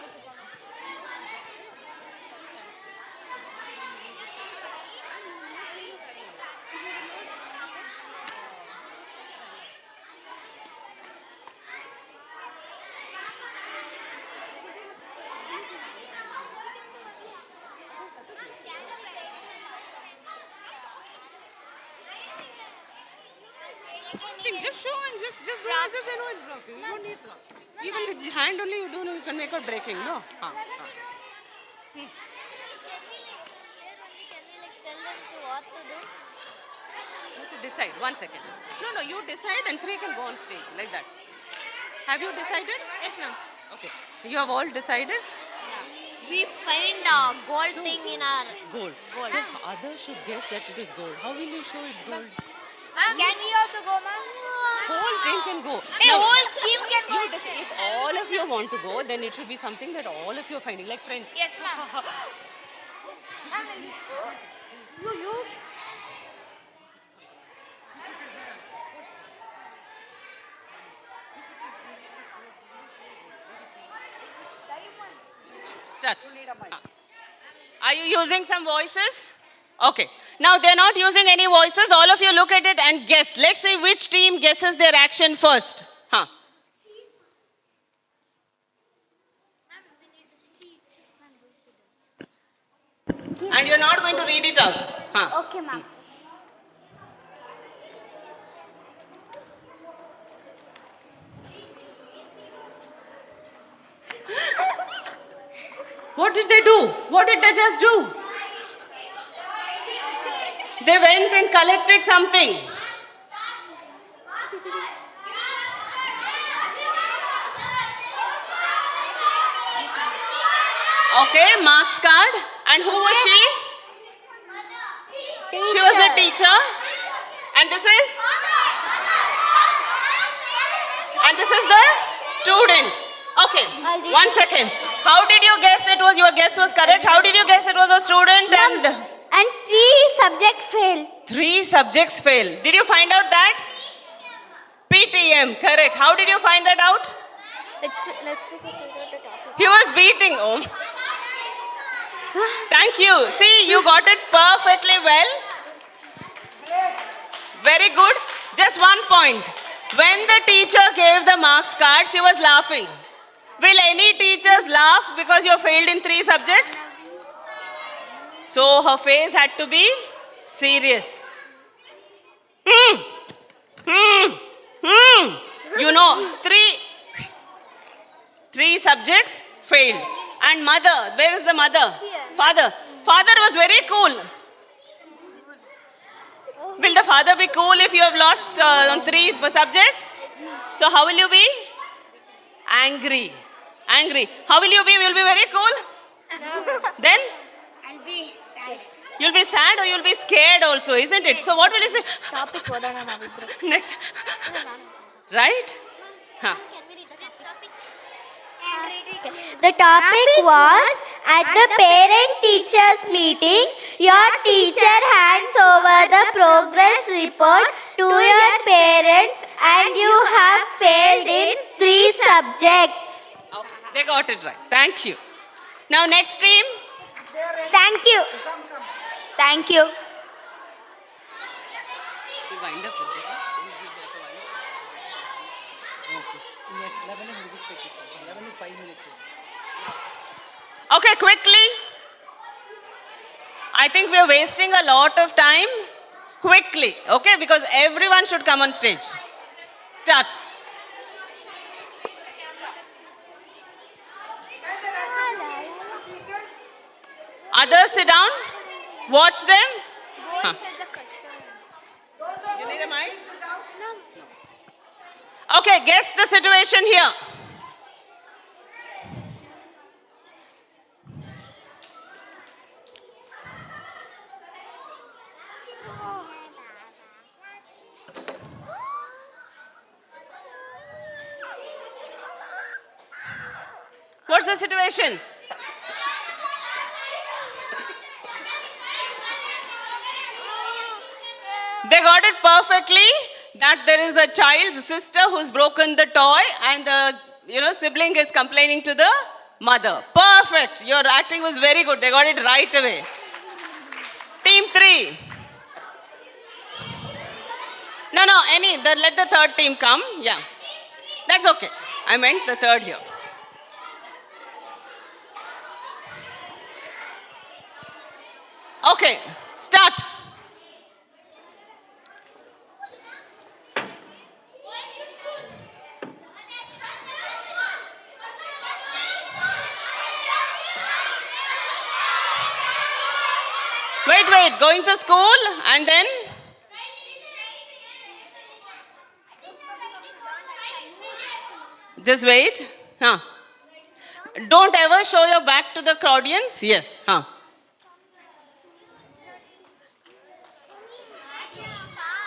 just show and just do others, they know it's blocking. You don't need blocks. Even with hand only you do know you can make out breaking, no? Can we tell them to what to do? You have to decide. 1 second. No, you decide and 3 can go on stage like that. Have you decided? Yes, ma'am. Okay. You have all decided? We find a gold thing in our... Gold. So others should guess that it is gold. How will you show it's gold? Can we also go, ma'am? Whole thing can go. Hey, Now, whole team can go. if all of you want to go, then it should be something that all of you are finding, like friends. Yes, ma'am. You. Start. Are you using some voices? Okay. Now they're not using any voices. All of you look at it and guess. Let's see which team guesses their action first. And you're not going to read it out. Okay, ma'am. What did they do? What did they just do? They went and collected something. Okay, marks card. And who was she? She was a teacher. And this is? And this is the student. Okay, 1 second. How did you guess it was, your guess was correct? How did you guess it was a student? And 3 subjects failed. 3 subjects failed. Did you find out that? PTM, correct. How did you find that out? Let's figure out the topic. He was beating. Oh. Thank you. See, you got it perfectly well. Very good. Just 1 point. When the teacher gave the marks card, she was laughing. Will any teachers laugh because you failed in 3 subjects? So her face had to be serious. You know, 3 subjects failed. And mother, where is the mother? Father. Father was very cool. Will the father be cool if you have lost on 3 subjects? So how will you be? Angry. Angry. How will you be? Will you be very cool? Then? I'll be sad. You'll be sad or you'll be scared also, isn't it? So what will you say? Topic Next. Right? Huh. The topic was, at the parent-teachers meeting, your teacher hands over the progress report to your parents and you have failed in 3 subjects. Okay. They got it right. Thank you. Now next team. Thank you. Thank you. Wind up with this. Okay, quickly. I think we are wasting a lot of time. Quickly, okay, because everyone should come on stage. Start. Others sit down. Watch them. Huh. You need a mic? Okay, guess the situation here. What's the situation? They got it perfectly that there is a child's sister who's broken the toy and the sibling is complaining to the mother. Perfect. Your acting was very good. They got it right away. Team 3. No, let the third team come. Yeah. That's okay. I meant the third here. Okay, start. Wait, going to school and then? Just wait. Huh. Don't ever show your back to the audience. Yes. Huh.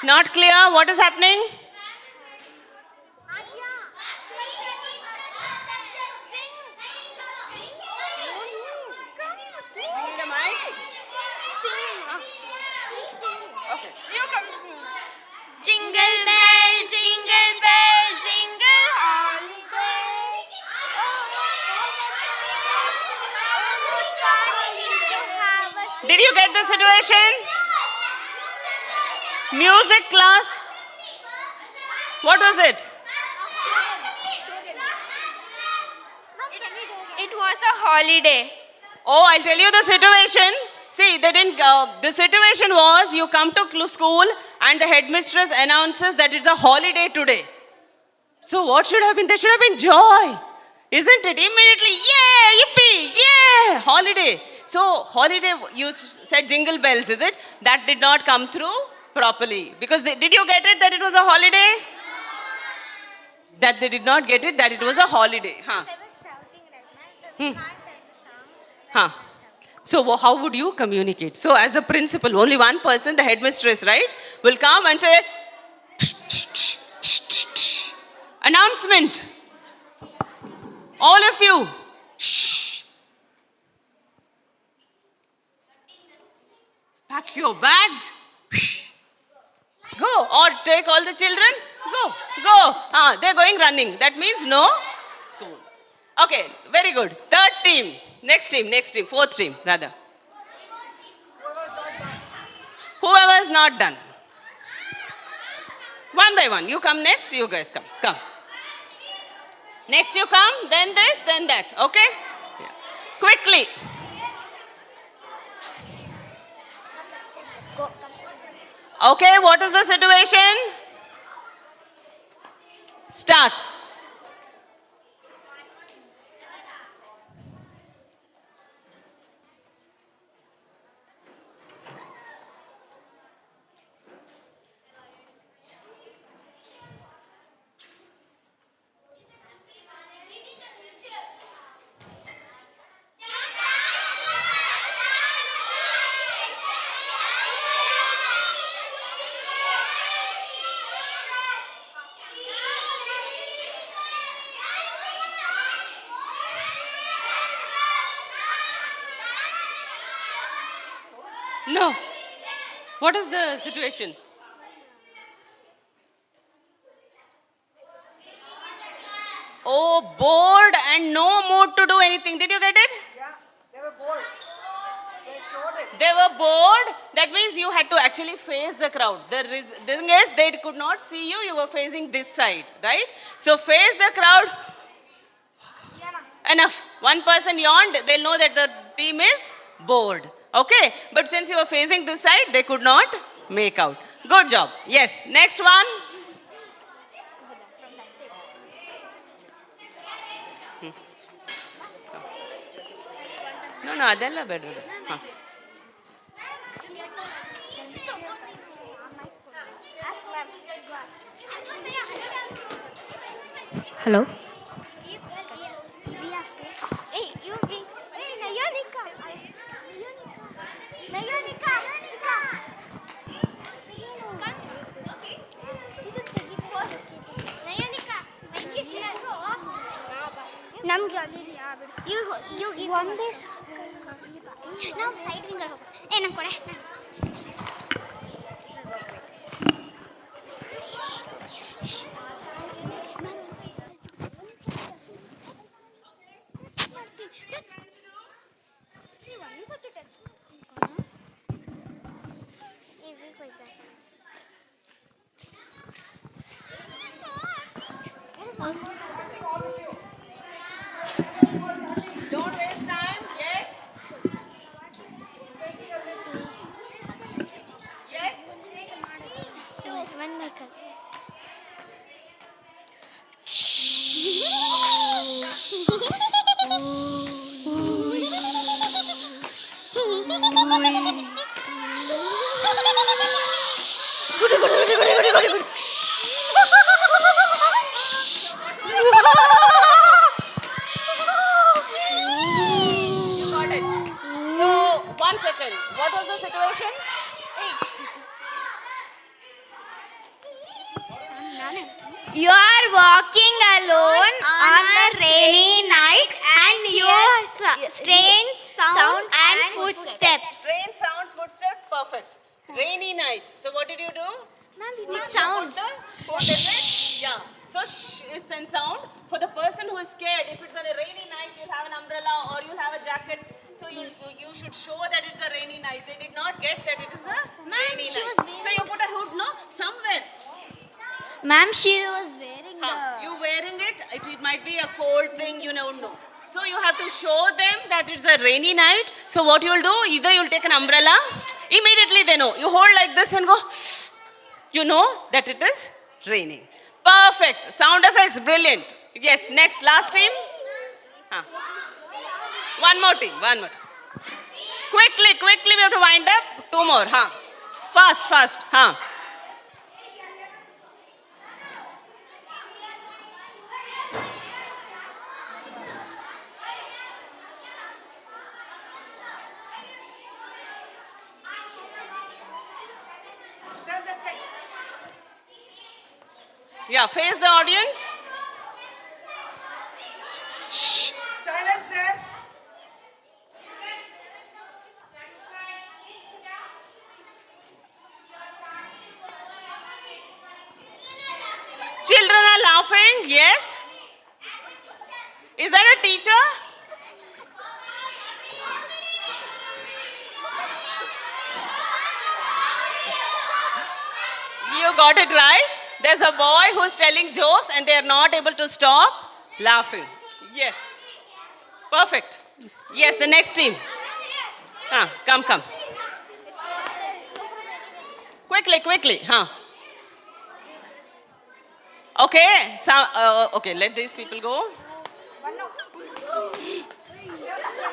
Not clear? What is happening? Jingle bell, jingle bell, jingle holiday. Did you get the situation? Music class? What was it? It was a holiday. Oh, I'll tell you the situation. See, they didn't. The situation was you come to school and the headmistress announces that it's a holiday today. So what should have been? There should have been joy, isn't it? Immediately, yeah, yippee, yeah, holiday. So holiday, you said jingle bells, is it? That did not come through properly. Because did you get it that it was a holiday? That they did not get it that it was a holiday. Huh? Huh. So how would you communicate? So as a principal, only one person, the headmistress, right, will come and say, announcement. All of you. Shh. Pack your bags. Go. Or take all the children. Go. Go. They're going running. That means no school. Okay, very good. Third team. Next team. Fourth team, rather. Whoever's not done. One by one. You come next. You guys come. Come. Next you come. Then this, then that. Okay? Yeah. Quickly. Okay, what is the situation? Start. No. What is the situation? Oh, bored and no mood to do anything. Did you get it? Yeah, they were bored. They showed it. They were bored. That means you had to actually face the crowd. The thing is, they could not see you. You were facing this side, right? So face the crowd. Enough. One person yawned. They'll know that the team is bored. Okay? But since you were facing this side, they could not make out. Good job. Yes. Next one. No, adella better. Hello. ನಮ್ಗೆ ಒಂದೇ ನಾವು side winger ಹೋಗೋ ನಂಗೆ ಕೊಡೆ Don't waste time. Yes. Yes. Got it. So, 1 second. What was the situation? You are walking alone on a rainy night and hear strange sounds and footsteps. Strange sounds, footsteps, perfect. Rainy night. So what did you do? It sounds. What is it? Yeah. So shh is a sound. For the person who is scared, if it's on a rainy night, you'll have an umbrella or you'll have a jacket. So you should show that it's a rainy night. They did not get that it is a rainy night. So you put a hood, no? Somewhere. Ma'am, she was wearing You wearing it, it might be a cold thing, you don't know. So you have to show them that it's a rainy night. So what you'll do, either you'll take an umbrella, immediately they know. You hold like this and go, you know that it is raining. Perfect. Sound effects, brilliant. Yes, next, last team. One more team, one more. Quickly, we have to wind up. Two more, Fast. Yeah, face the audience. Silence, sir. Children are laughing, yes. Is that a teacher? You got it right. There's a boy who's telling jokes and they're not able to stop laughing. Yes. Perfect. Yes, the next team. Come. Quickly. Okay, okay, let these people go.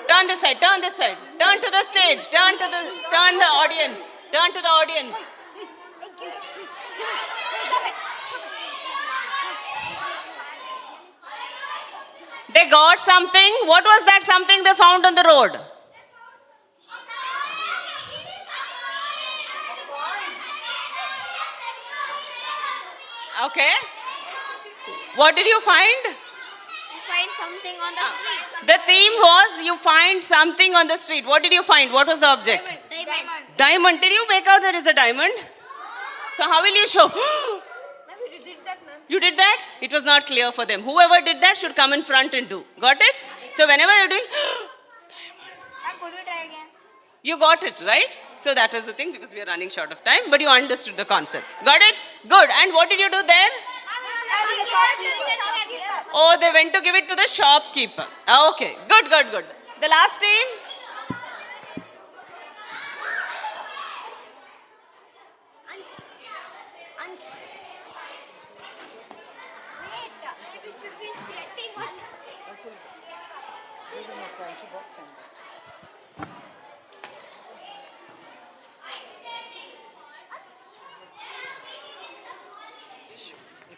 Turn this side. Turn to the stage. Turn the audience. Turn to the audience. They got something. What was that something they found on the road? Okay. What did you find? You find something on the street. The theme was you find something on the street. What did you find? What was the object? Diamond. Diamond. Did you make out that is a diamond? So how will you show? You did that? It was not clear for them. Whoever did that should come in front and do. Got it? So whenever you're doing, you got it, right? So that is the thing because we are running short of time, but you understood the concept. Got it? Good. And what did you do there? Oh, they went to give it to the shopkeeper. Okay. Good. The last team?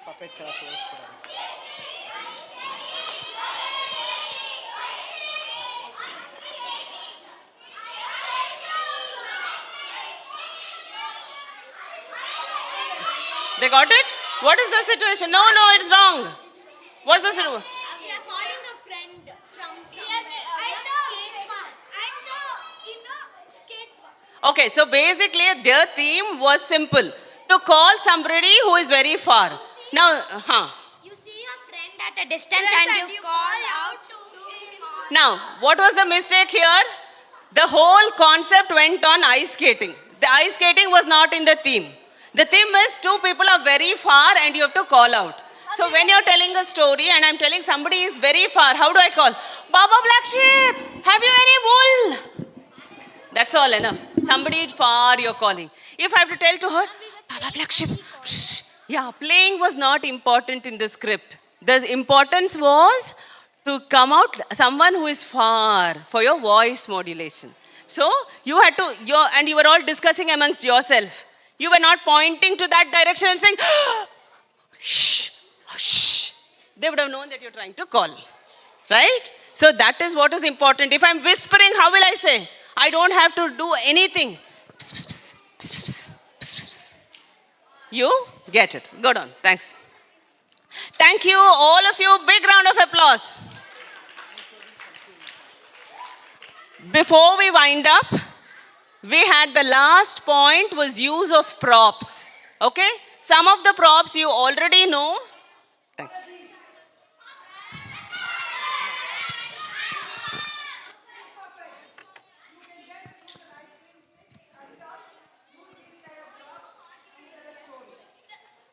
Puppets are close. They got it? What is the situation? No, it's wrong. What's the situation? We are calling a friend from skate. Okay, so basically their theme was simple. To call somebody who is very far. Now, You see a friend at a distance and you call out to him. Now, what was the mistake here? The whole concept went on ice skating. The ice skating was not in the theme. The theme is two people are very far and you have to call out. So when you're telling a story and I'm telling somebody is very far, how do I call? Baba Black Sheep, have you any wool? That's all enough. Somebody far you're calling. If I have to tell to her, Baba Black Sheep. Yeah, playing was not important in the script. The importance was to come out someone who is far for your voice modulation. So you had to, and you were all discussing amongst yourself. You were not pointing to that direction and saying, shh, shh. They would have known that you're trying to call. Right? So that is what is important. If I'm whispering, how will I say? I don't have to do anything. Pss, pss, pss, pss, pss, pss, pss, pss. You get it. Good on. Thanks. Thank you, all of you. Big round of applause. Before we wind up, we had the last point was use of props. Okay? Some of the props you already know. Thanks.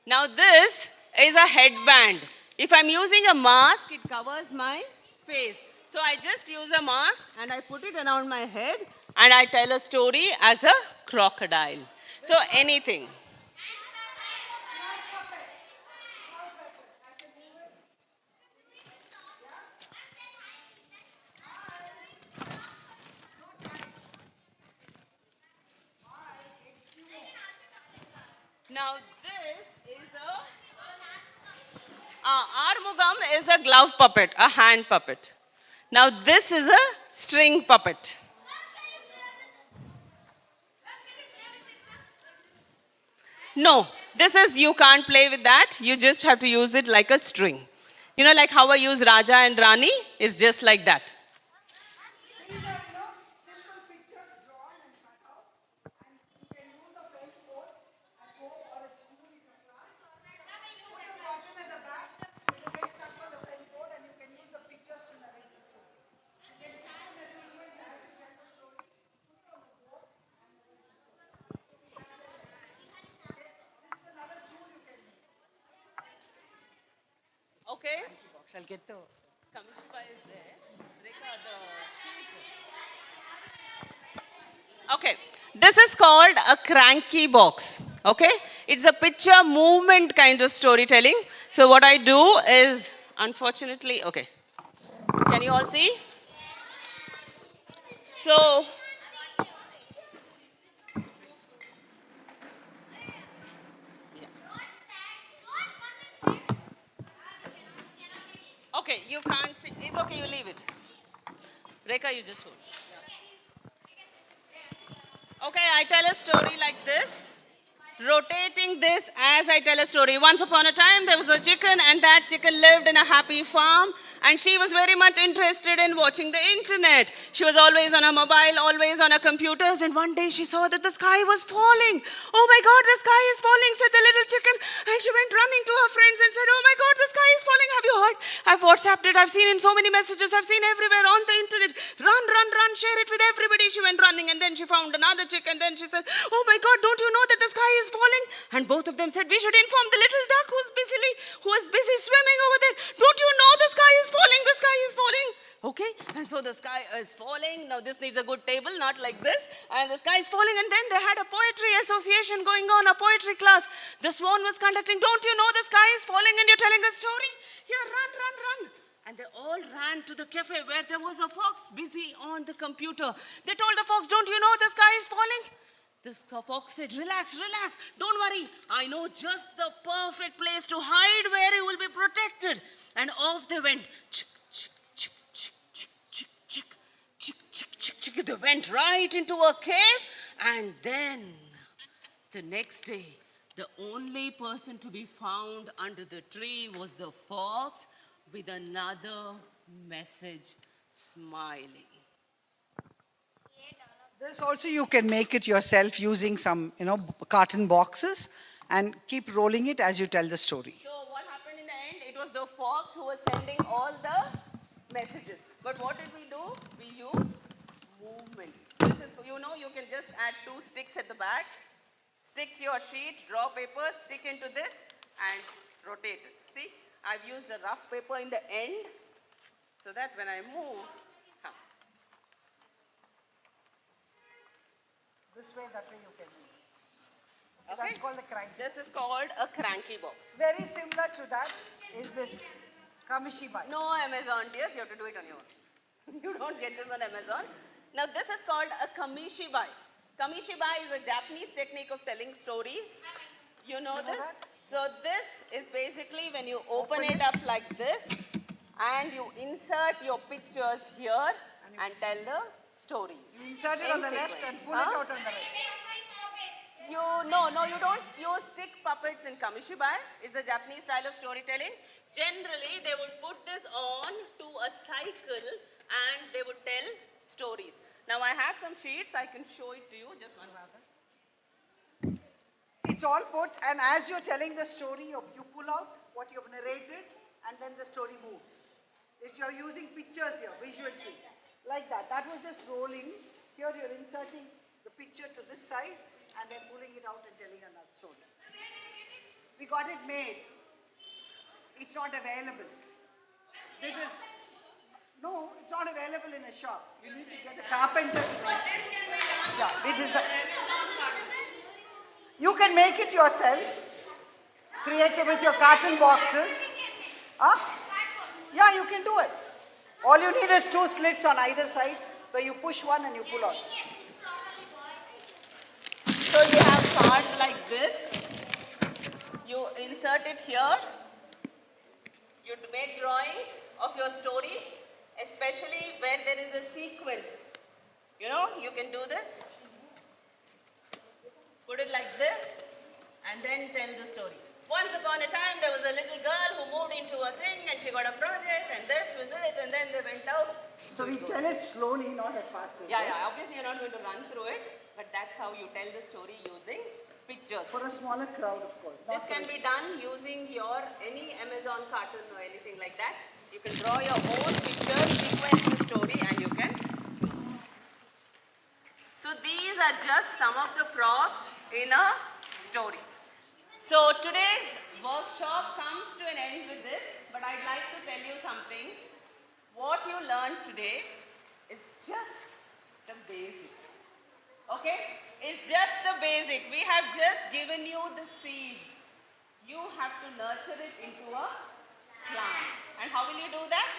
Now this is a headband. If I'm using a mask, it covers my face. So I just use a mask and I put it around my head and I tell a story as a crocodile. So anything. Now this is Armugam is a glove puppet, a hand puppet. Now this is a string puppet. No, This is, you can't play with that. You just have to use it like a string. You know, like how I use Raja and Rani? It's just like that. Okay? I'll get the... Kamishibai is there. Rekha, the shoes. Okay, this is called a cranky box. Okay, it's a picture movement kind of storytelling. So what I do is, unfortunately, okay, can you all see? So, okay, you can't see. It's okay, you leave it. Rekha, you just hold. Okay, I tell a story like this, rotating this as I tell a story. Once upon a time, there was a chicken, and that chicken lived in a happy farm, and she was very much interested in watching the internet. She was always on her mobile, always on her computers, and one day she saw that the sky was falling. Oh my God, the sky is falling, said the little chicken, and she went running to her friends and said, oh my God, the sky is falling. Have you heard? I've WhatsApped it. I've seen in so many messages. I've seen everywhere on the internet. Run, run, run, share it with everybody. She went running, and then she found another chicken. Then she said, oh my God, don't you know that the sky is falling? And both of them said, we should inform the little duck who was busy swimming over there. Don't you know the sky is falling? The sky is falling. Okay, and so the sky is falling. Now this needs a good table, not like this. And the sky is falling, and then they had a poetry association going on, a poetry class. The swan was conducting, don't you know the sky is falling and you're telling a story? Here, run, run, run. And they all ran to the cafe where there was a fox busy on the computer. They told the fox, don't you know the sky is falling? The fox said, relax, relax, don't worry. I know just the perfect place to hide where you will be protected. And off they went. Chick, chick, chick, chick, chick, chick, chick, chick, chick, chick, chick. They went right into a cave. And then the next day, the only person to be found under the tree was the fox with another message, smiling. This also you can make it yourself using some, carton boxes and keep rolling it as you tell the story. So what happened in the end? It was the fox who was sending all the messages. But what did we do? We used movement. This is, you can just add 2 sticks at the back, stick your sheet, draw paper, stick into this and rotate it. See, I've used a rough paper in the end so that when I move, This way, that way you can move. okay. That's called a cranky. This is called a cranky box. Very similar to that is this Kamishibai. No Amazon, dears, you have to do it on your own. You don't get this on Amazon. Now this is called a kamishibai. Kamishibai is a Japanese technique of telling stories. You know this? So this is basically when you open it up like this and you insert your pictures here and tell the stories. You insert it on the left and pull it out on the right. No, you don't use stick puppets in Kamishibai. It's a Japanese style of storytelling. Generally, they would put this on to a cycle and they would tell stories. Now, I have some sheets. I can show it to you. Just one second. It's all put, and as you're telling the story, you pull out what you've narrated, and then the story moves. If you're using pictures here, visually, like that. That was just rolling. Here you're inserting the picture to this size, and then pulling it out and telling another story. We got it made. It's not available. This is, no, it's not available in a shop. You need to get a carpenter. Yeah, it is. You can make it yourself. Create it with your carton boxes. Huh? Yeah, you can do it. All you need is 2 slits on either side where you push one and you pull out. So you have cards like this. You insert it here. You make drawings of your story, especially where there is a sequence. You can do this. Put it like this. and then tell the story. Once upon a time, there was a little girl who moved into a thing and she got a project and this was it, and then they went out. So we tell it slowly, not as fast as Yeah, this. yeah, obviously you're not going to run through it, but that's how you tell the story using pictures. For a smaller crowd, of course. This can be done using your any Amazon cartoon or anything like that. You can draw your own pictures, sequence the story, and you can use this. So these are just some of the props in a story. So today's workshop comes to an end with this, but I'd like to tell you something. What you learned today is just the basic. Okay? It's just the basic. We have just given you the seeds. You have to nurture it into a plant. And how will you do that?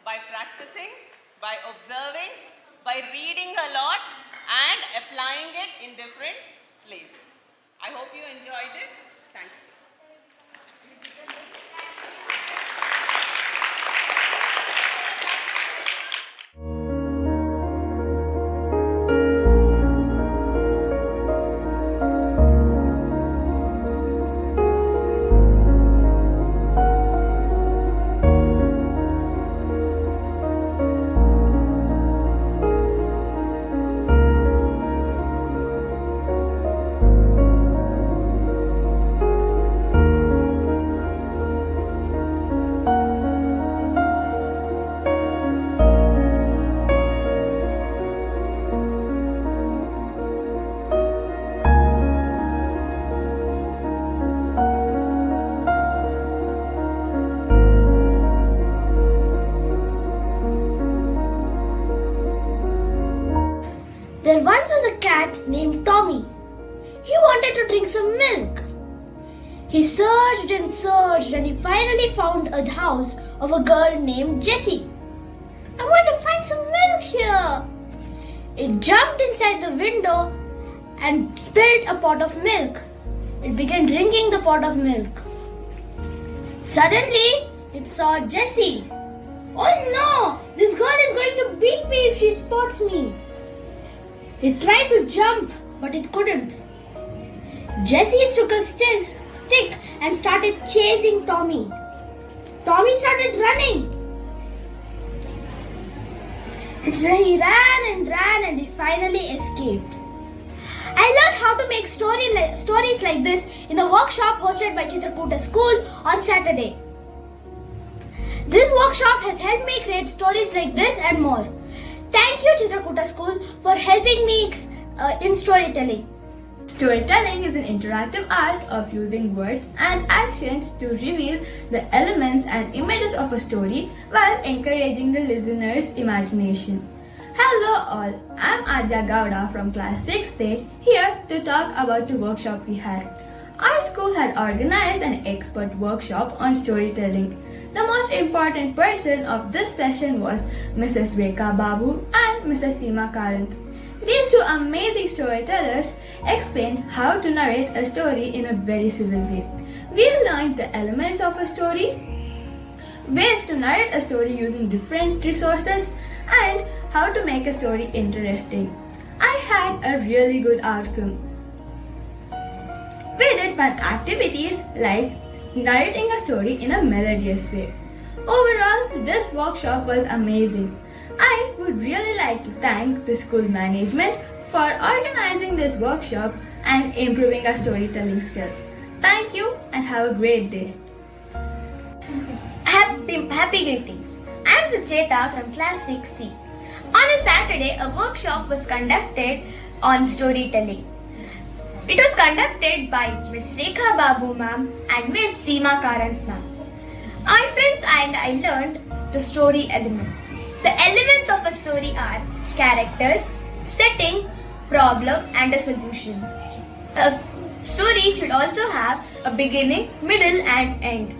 By practicing, by observing, by reading a lot and applying it in different places. I hope you enjoyed it. Thank you. There once was a cat named Tommy. He wanted to drink some milk. He searched and he finally found a house of a girl named Jessie. I want to find some milk here. It jumped inside the window and spilled a pot of milk. It began drinking the pot of milk. Suddenly, it saw Jessie. Oh no! This girl is going to beat me if she spots me. It tried to jump, but it couldn't. Jessie took a stick and started chasing Tommy. Tommy started running. He ran and he finally escaped. I learned how to make stories like this in a workshop hosted by Chitrakoota School on Saturday. This workshop has helped me create stories like this and more. Thank you, Chitrakoota School, for helping me in storytelling. Storytelling is an interactive art of using words and actions to reveal the elements and images of a story while encouraging the listener's imagination. Hello all, I'm Adya Gowda from class 6th here to talk about the workshop we had. Our school had organized an expert workshop on storytelling. The most important person of this session was Mrs. Rekha Babu and Mrs. Seema. These two amazing storytellers explained how to narrate a story in a very civil way. We learned the elements of a story, ways to narrate a story using different resources, and how to make a story interesting. I had a really good outcome. We did fun activities like narrating a story in a melodious way. Overall, this workshop was amazing. I would really like to thank the school management for organizing this workshop and improving our storytelling skills. Thank you and have a great day. Happy greetings. I am Sucheta from class 6C. On a Saturday, a workshop was conducted on storytelling. It was conducted by Ms. Rekha Babu ma'am and Ms. Seema ma'am. My friends and I learned the story elements. The elements of a story are characters, setting, problem and a solution. A story should also have a beginning, middle and end.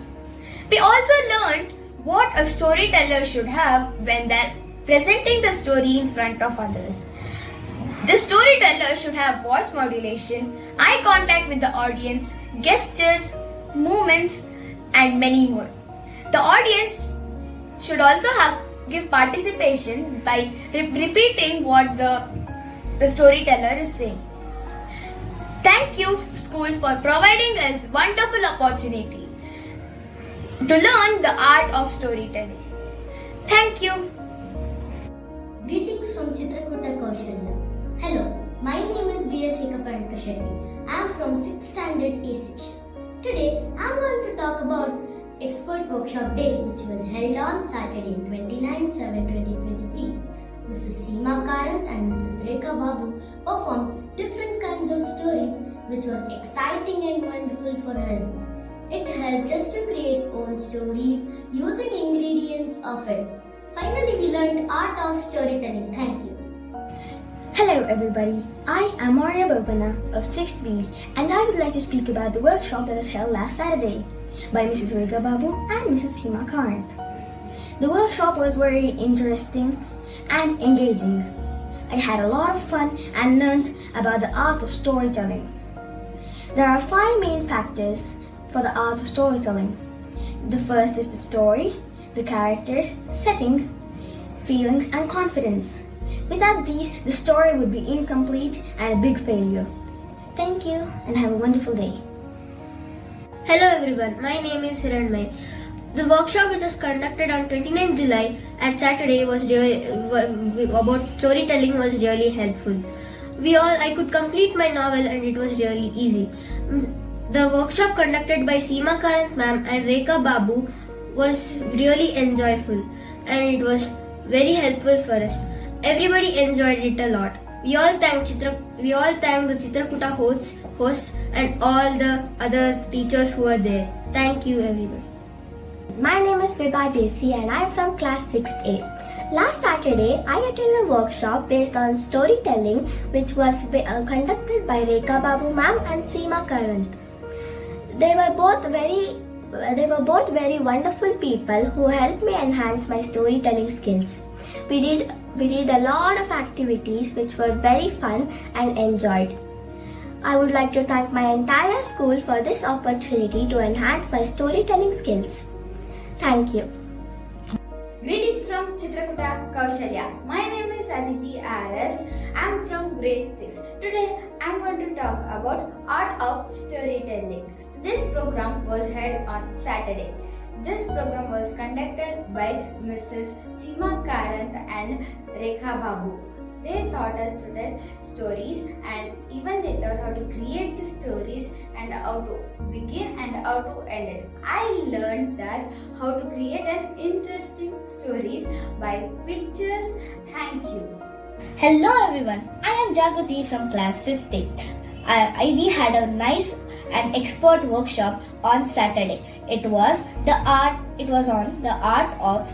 We also learned what a storyteller should have when they're presenting the story in front of others. The storyteller should have voice modulation, eye contact with the audience, gestures, movements and many more. The audience should also give participation by repeating what the storyteller is saying. Thank you, school, for providing us wonderful opportunity to learn the art of storytelling. Thank you. Greetings from Chitrakoota School. Hello, my name is Rekha Babu and Mrs. I am from 6th standard A section. Today, I am going to talk about Expert Workshop Day, which was held on Saturday, 29/7/2023. Mrs. Seema and Mrs. Rekha Babu performed different kinds of stories, which was exciting and wonderful for us. It helped us to create own stories using ingredients of it. Finally, we learned art of storytelling. Thank you. Hello everybody, I am Maria Bopana of 6th B and I would like to speak about the workshop that was held last Saturday by Mrs. Rekha Babu and Mrs. Seema. The workshop was very interesting and engaging. I had a lot of fun and learned about the art of storytelling. There are 5 main factors for the art of storytelling. The first is the story, the characters, setting, feelings and confidence. Without these, the story would be incomplete and a big failure. Thank you and have a wonderful day. Hello everyone, my name is Hiranmay. The workshop which was conducted on 29 July at Saturday was about storytelling was really helpful. I could complete my novel and it was really easy. The workshop conducted by Seema ma'am and Rekha Babu was really enjoyable and it was very helpful for us. Everybody enjoyed it a lot. We all thank the Chitrakoota hosts and all the other teachers who were there. Thank you everybody. My name is Vibha JC and I am from class 6A. Last Saturday, I attended a workshop based on storytelling which was conducted by Rekha Babu ma'am and Seema Karant. They were both very wonderful people who helped me enhance my storytelling skills. We did a lot of activities which were very fun and enjoyed. I would like to thank my entire school for this opportunity to enhance my storytelling skills. Thank you. Greetings from Chitrakoota Kaushalya. My name is Aditi RS. I am from grade 6. Today I am going to talk about art of storytelling. This program was held on Saturday. This program was conducted by Mrs. Seema Karant and Rekha Babu. They taught us to tell stories and even they taught how to create the stories and how to begin and how to end it. I learned that how to create an interesting stories by pictures. Thank you. Hello everyone, I am Jagruti from class 5th. We had a nice and expert workshop on Saturday. It was on the art of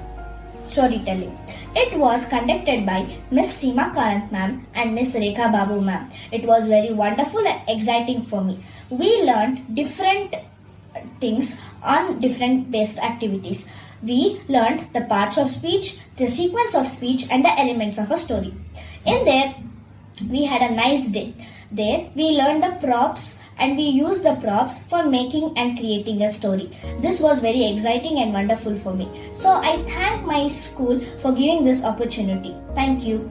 storytelling. It was conducted by Miss Seema Karant ma'am and Miss Rekha Babu ma'am. It was very wonderful and exciting for me. We learned different things on different based activities. We learned the parts of speech, the sequence of speech and the elements of a story. In there, we had a nice day. There, we learned the props and we used the props for making and creating a story. This was very exciting and wonderful for me. So I thank my school for giving this opportunity. Thank you.